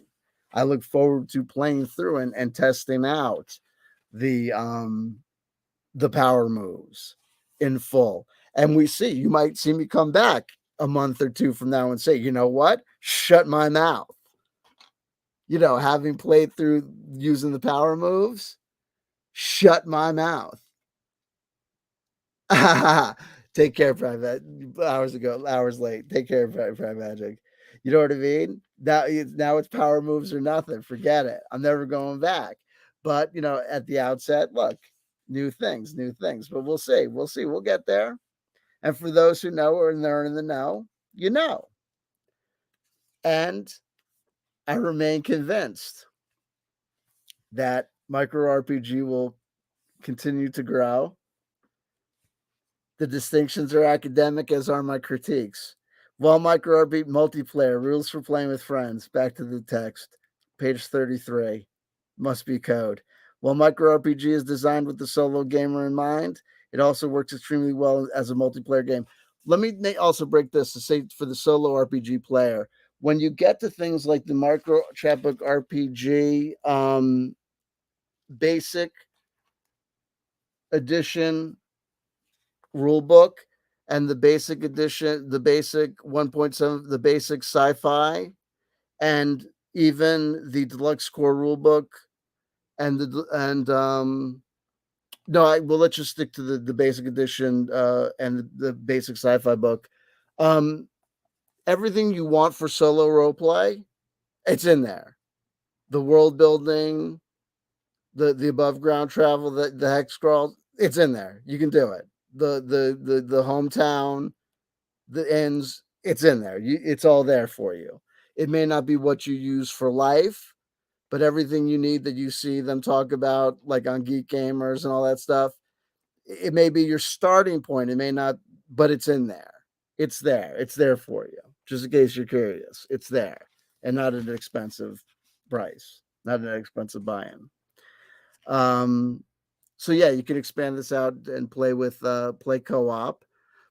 I look forward to playing through and testing out the um the power moves in full. And you might see me come back a month or two from now and say, you know what? Shut my mouth. Having played through using the power moves, shut my mouth. Take care, Private. Hours late. Take care, Private Magic. You know what I mean? Now it's power moves or nothing. Forget it. I'm never going back. But at the outset, look, new things. But we'll see. We'll get there. And for those who know or they're in the know, you know. And I remain convinced that micro RPG will continue to grow. The distinctions are academic, as are my critiques. While micro RPG multiplayer, rules for playing with friends, back to the text, page 33, must be code. While micro RPG is designed with the solo gamer in mind, it also works extremely well as a multiplayer game. Let me also break this to say for the solo RPG player, when you get to things like the micro chapbook RPG basic edition rule book and the basic edition, the basic 1.7, the basic sci-fi, and even the deluxe core rule book no, well, let's just stick to the basic edition and the basic sci-fi book. Everything you want for solo role play, it's in there. The world building, the above ground travel, the hex scroll, it's in there. You can do it. The hometown, the ends, it's in there. It's all there for you. It may not be what you use for life, but everything you need that you see them talk about, like on Geek Gamers and all that stuff, it may be your starting point. It may not, but it's in there. It's there. It's there for you. Just in case you're curious, it's there, and not at an expensive price, not an expensive buy-in. So yeah, you can expand this out and play with play co-op,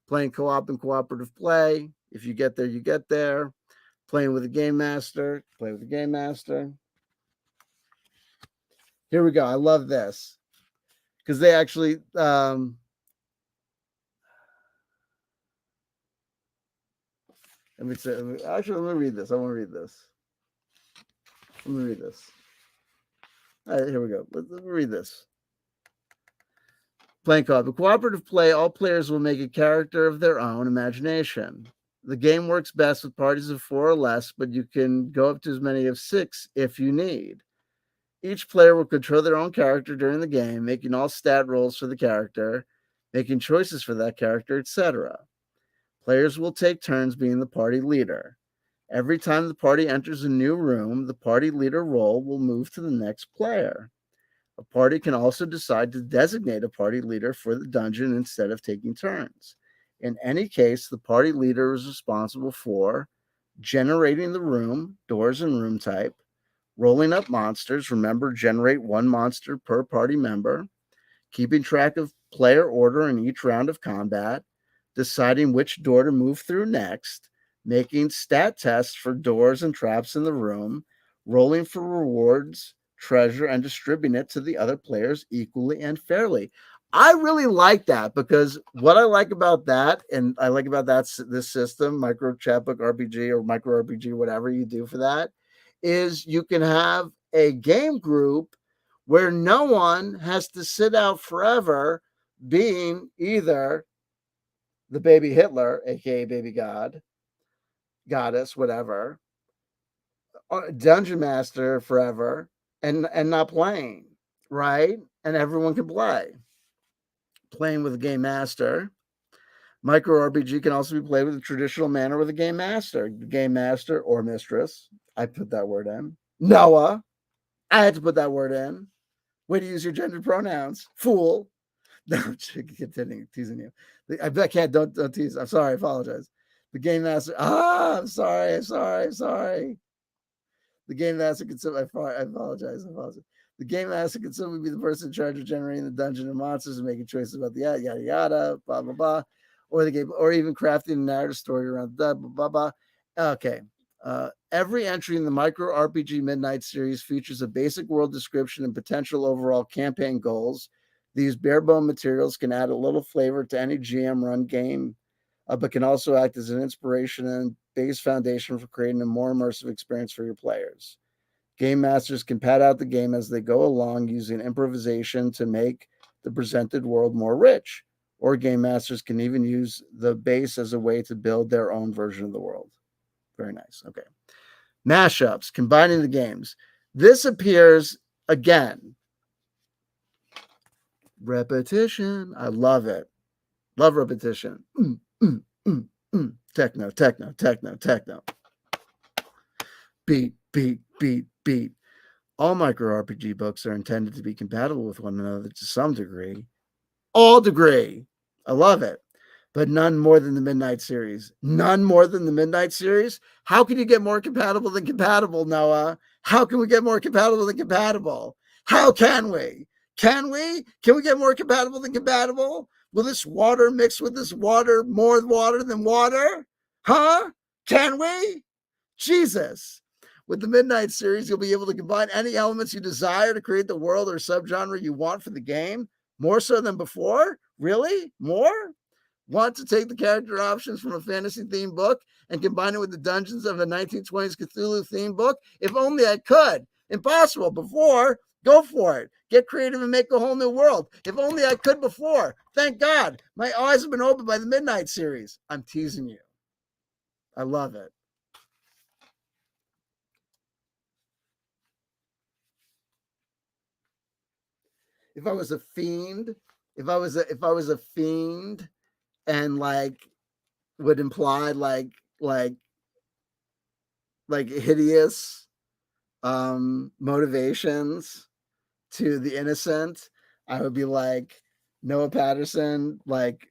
playing co-op and cooperative play. If you get there, you get there. Playing with a game master, play with a game master. Here we go. I love this because they actually let me say, actually, let me read this. I want to read this. Let me read this. All right, here we go. Let me read this. Playing co-op. In cooperative play, all players will make a character of their own imagination. The game works best with parties of 4 or less, but you can go up to as many as 6 if you need. Each player will control their own character during the game, making all stat rolls for the character, making choices for that character, etc. Players will take turns being the party leader. Every time the party enters a new room, the party leader role will move to the next player. A party can also decide to designate a party leader for the dungeon instead of taking turns. In any case, the party leader is responsible for generating the room, doors and room type, rolling up monsters. Remember, generate 1 monster per party member, keeping track of player order in each round of combat, deciding which door to move through next, making stat tests for doors and traps in the room, rolling for rewards, treasure, and distributing it to the other players equally and fairly. I really like that because what I like about that, and I like about this system, micro chapbook RPG or micro RPG, whatever you do for that, is you can have a game group where no one has to sit out forever being either the baby Hitler, aka baby god, goddess, whatever, dungeon master forever, and not playing, right? And everyone can play. Playing with a game master. Micro RPG can also be played with a traditional manner with a game master. Game master or mistress. I put that word in. Noah. I had to put that word in. Way to use your gendered pronouns. Fool. No, I'm kidding, teasing you. I can't, don't tease. I'm sorry, I apologize. The game master. I'm sorry. The game master can simply, I apologize. The game master can simply be the person in charge of generating the dungeon and monsters and making choices about the yada yada, blah blah blah, or the game, or even crafting a narrative story around the blah blah blah. Okay. Every entry in the Micro RPG Midnight series features a basic world description and potential overall campaign goals. These bare-bone materials can add a little flavor to any GM-run game, but can also act as an inspiration and base foundation for creating a more immersive experience for your players. Game masters can pad out the game as they go along using improvisation to make the presented world more rich, or game masters can even use the base as a way to build their own version of the world. Very nice. Okay. Mashups, combining the games. This appears again. Repetition. I love it. Love repetition. Techno. Beat. All micro RPG books are intended to be compatible with one another to some degree. All degree. I love it. But none more than the Midnight series. None more than the Midnight series? How can you get more compatible than compatible, Noah? How can we get more compatible than compatible? How can we? Can we? Can we get more compatible than compatible? Will this water mix with this water more water than water? Huh? Can we? Jesus. With the Midnight series, you'll be able to combine any elements you desire to create the world or subgenre you want for the game. More so than before? Really? More? Want to take the character options from a fantasy-themed book and combine it with the dungeons of a 1920s Cthulhu-themed book? If only I could. Impossible. Before, go for it. Get creative and make a whole new world. If only I could before. Thank God. My eyes have been opened by the Midnight series. I'm teasing you. I love it. If I was a fiend, if I was a fiend and like would imply like hideous motivations to the innocent, I would be like Noah Patterson, like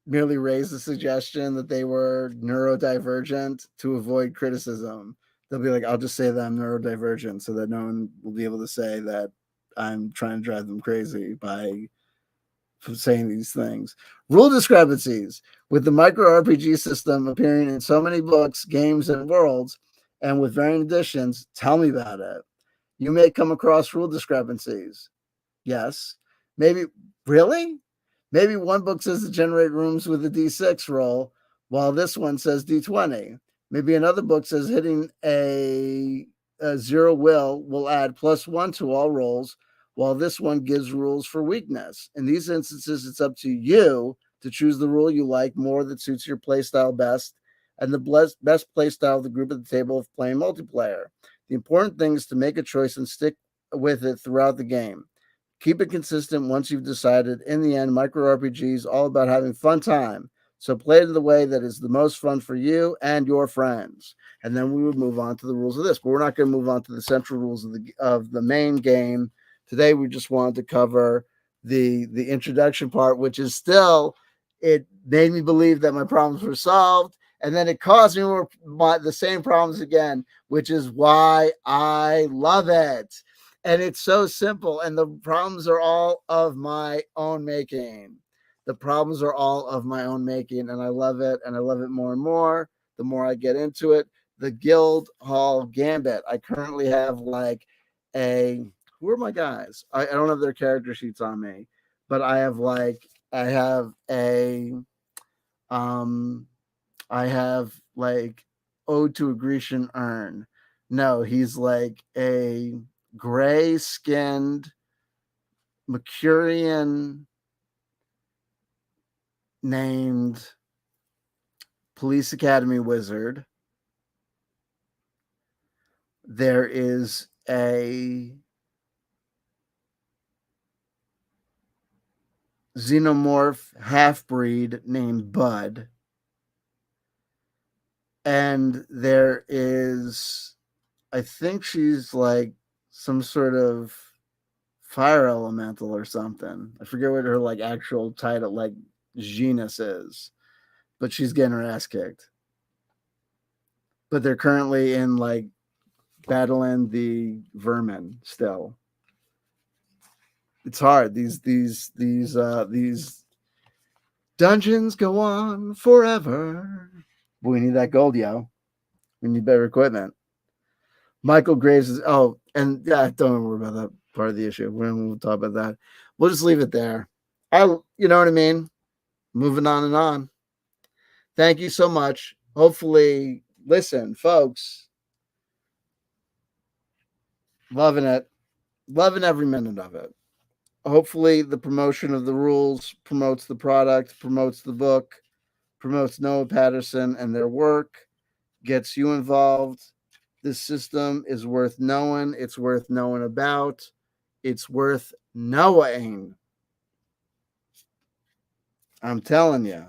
merely raised the suggestion that they were neurodivergent to avoid criticism. They'll be like, I'll just say that I'm neurodivergent so that no one will be able to say that I'm trying to drive them crazy by saying these things. Rule discrepancies. With the micro RPG system appearing in so many books, games, and worlds, and with varying editions, tell me about it. You may come across rule discrepancies. Yes. Maybe, really? Maybe one book says to generate rooms with a D6 roll, while this one says D20. Maybe another book says hitting a zero will add +1 to all rolls, while this one gives rules for weakness. In these instances, it's up to you to choose the rule you like more that suits your playstyle best and the best playstyle of the group at the table of playing multiplayer. The important thing is to make a choice and stick with it throughout the game. Keep it consistent once you've decided. In the end, micro RPG is all about having fun time. So play it in the way that is the most fun for you and your friends. And then we would move on to the rules of this. But we're not going to move on to the central rules of the main game. Today we just wanted to cover the introduction part, which is still, it made me believe that my problems were solved. And then it caused me the same problems again, which is why I love it. And it's so simple. And the problems are all of my own making. The problems are all of my own making. And I love it. And I love it more and more the more I get into it. The Guild Hall Gambit. I currently have like who are my guys? I don't have their character sheets on me, but I have Ode to a Grecian Urn. No, he's like a gray skinned Mercurian named Police Academy wizard. There is a xenomorph half-breed named Bud. And there is, I think she's like some sort of fire elemental or something. I forget what her like actual title, like genus is, but she's getting her ass kicked. But they're currently in like battling the vermin still. It's hard. These dungeons go on forever. But we need that gold, yo. We need better equipment. Michael Graves is and yeah, don't worry about that part of the issue. We'll talk about that. We'll just leave it there. You know what I mean? Moving on and on. Thank you so much. Hopefully, listen, folks. Loving it. Loving every minute of it. Hopefully, the promotion of the rules promotes the product, promotes the book, promotes Noah Patterson and their work, gets you involved. This system is worth knowing. It's worth knowing about. It's worth knowing. I'm telling you.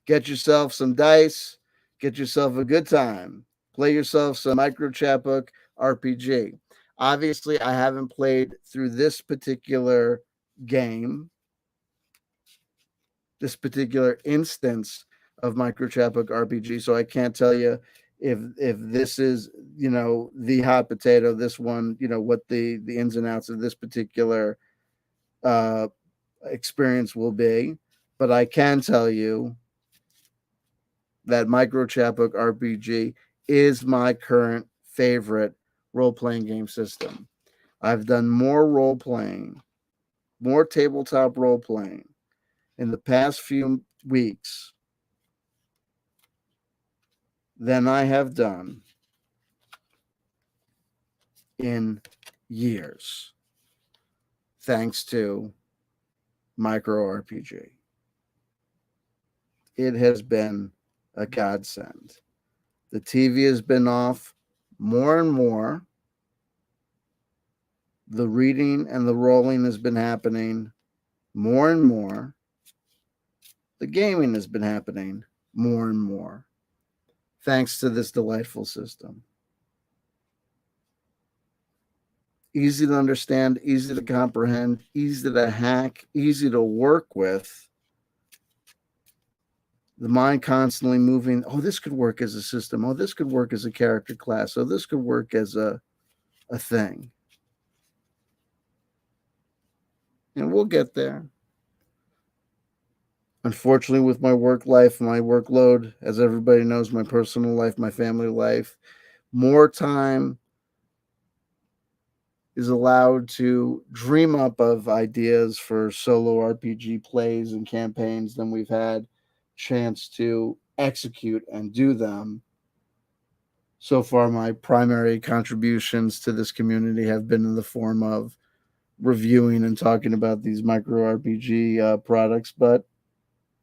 Get yourself some dice. Get yourself a good time. Play yourself some micro chapbook RPG. Obviously, I haven't played through this particular game, this particular instance of micro chapbook RPG, so I can't tell you if this is the hot potato, this one, what the ins and outs of this particular experience will be. But I can tell you that micro chapbook RPG is my current favorite role-playing game system. I've done more role-playing, more tabletop role-playing in the past few weeks than I have done in years, thanks to micro RPG. It has been a godsend. The TV has been off more and more. The reading and the rolling has been happening more and more. The gaming has been happening more and more, thanks to this delightful system. Easy to understand, easy to comprehend, easy to hack, easy to work with. The mind constantly moving. Oh, this could work as a system. Oh, this could work as a character class. Oh, this could work as a thing. And we'll get there. Unfortunately, with my work life, my workload, as everybody knows, my personal life, my family life, more time is allowed to dream up of ideas for solo RPG plays and campaigns than we've had chance to execute and do them. So far, my primary contributions to this community have been in the form of reviewing and talking about these micro RPG products, but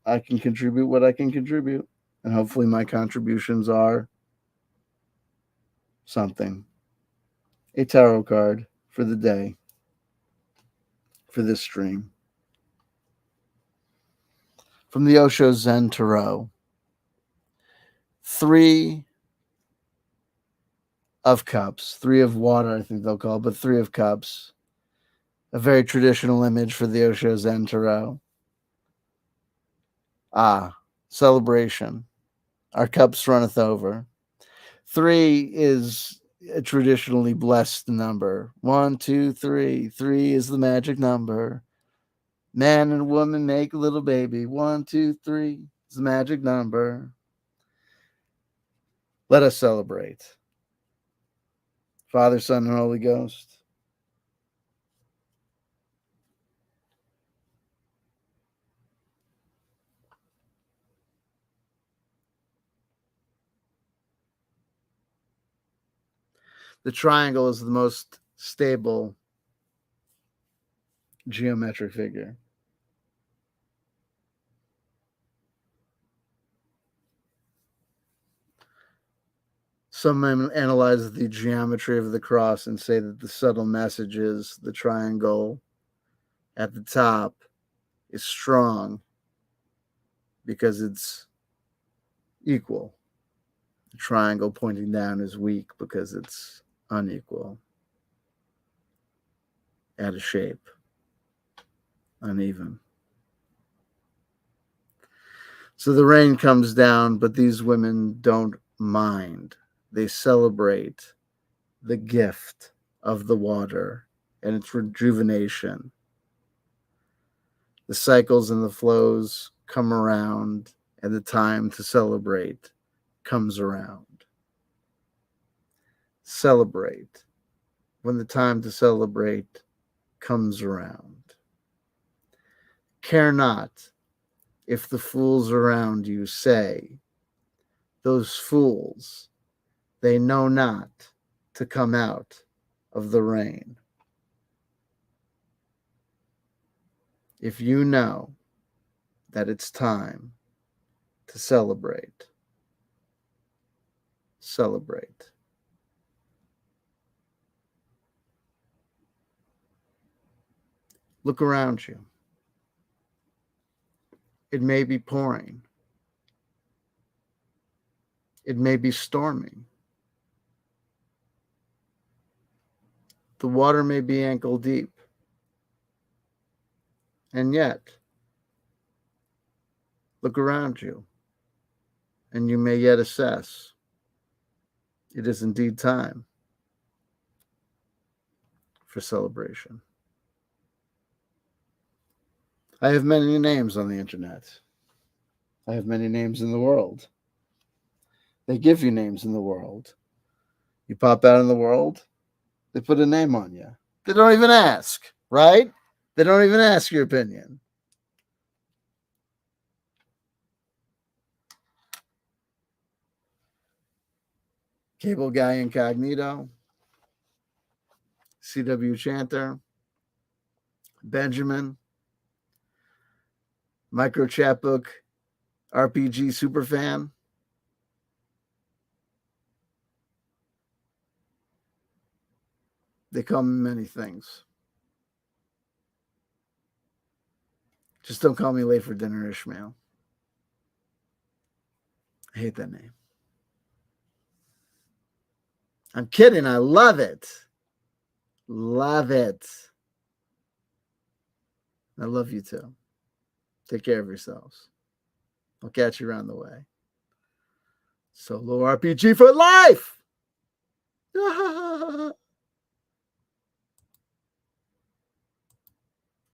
I can contribute what I can contribute. And hopefully my contributions are something. A tarot card for the day, for this stream. From the Osho Zen Tarot. 3 of Cups. 3 of Water, I think they'll call it, but 3 of Cups. A very traditional image for the Osho Zen Tarot. Celebration. Our cups runneth over. 3 is a traditionally blessed number. 1, 2, 3. 3 is the magic number. Man and woman make a little baby. 1, 2, 3 is the magic number. Let us celebrate. Father, Son, and Holy Ghost. The triangle is the most stable geometric figure. Some analyze the geometry of the cross and say that the subtle message is the triangle at the top is strong because it's equal. The triangle pointing down is weak because it's unequal, out of shape, uneven. So the rain comes down, but these women don't mind. They celebrate the gift of the water and its rejuvenation. The cycles and the flows come around, and the time to celebrate comes around. Celebrate when the time to celebrate comes around. Care not if the fools around you say, those fools, they know not to come out of the rain. If you know that it's time to celebrate, celebrate. Look around you. It may be pouring. It may be storming. The water may be ankle deep. And yet, look around you, and you may yet assess. It is indeed time for celebration. I have many names on the internet. I have many names in the world. They give you names in the world. You pop out in the world, they put a name on you. They don't even ask, right? They don't even ask your opinion. Cable Guy Incognito. CW Chanter, Benjamin, Micro Chapbook, RPG Superfan. They call me many things. Just don't call me late for dinner, Ishmael. I hate that name. I'm kidding. I love it. Love it. I love you too. Take care of yourselves. I'll catch you around the way. Solo RPG for life!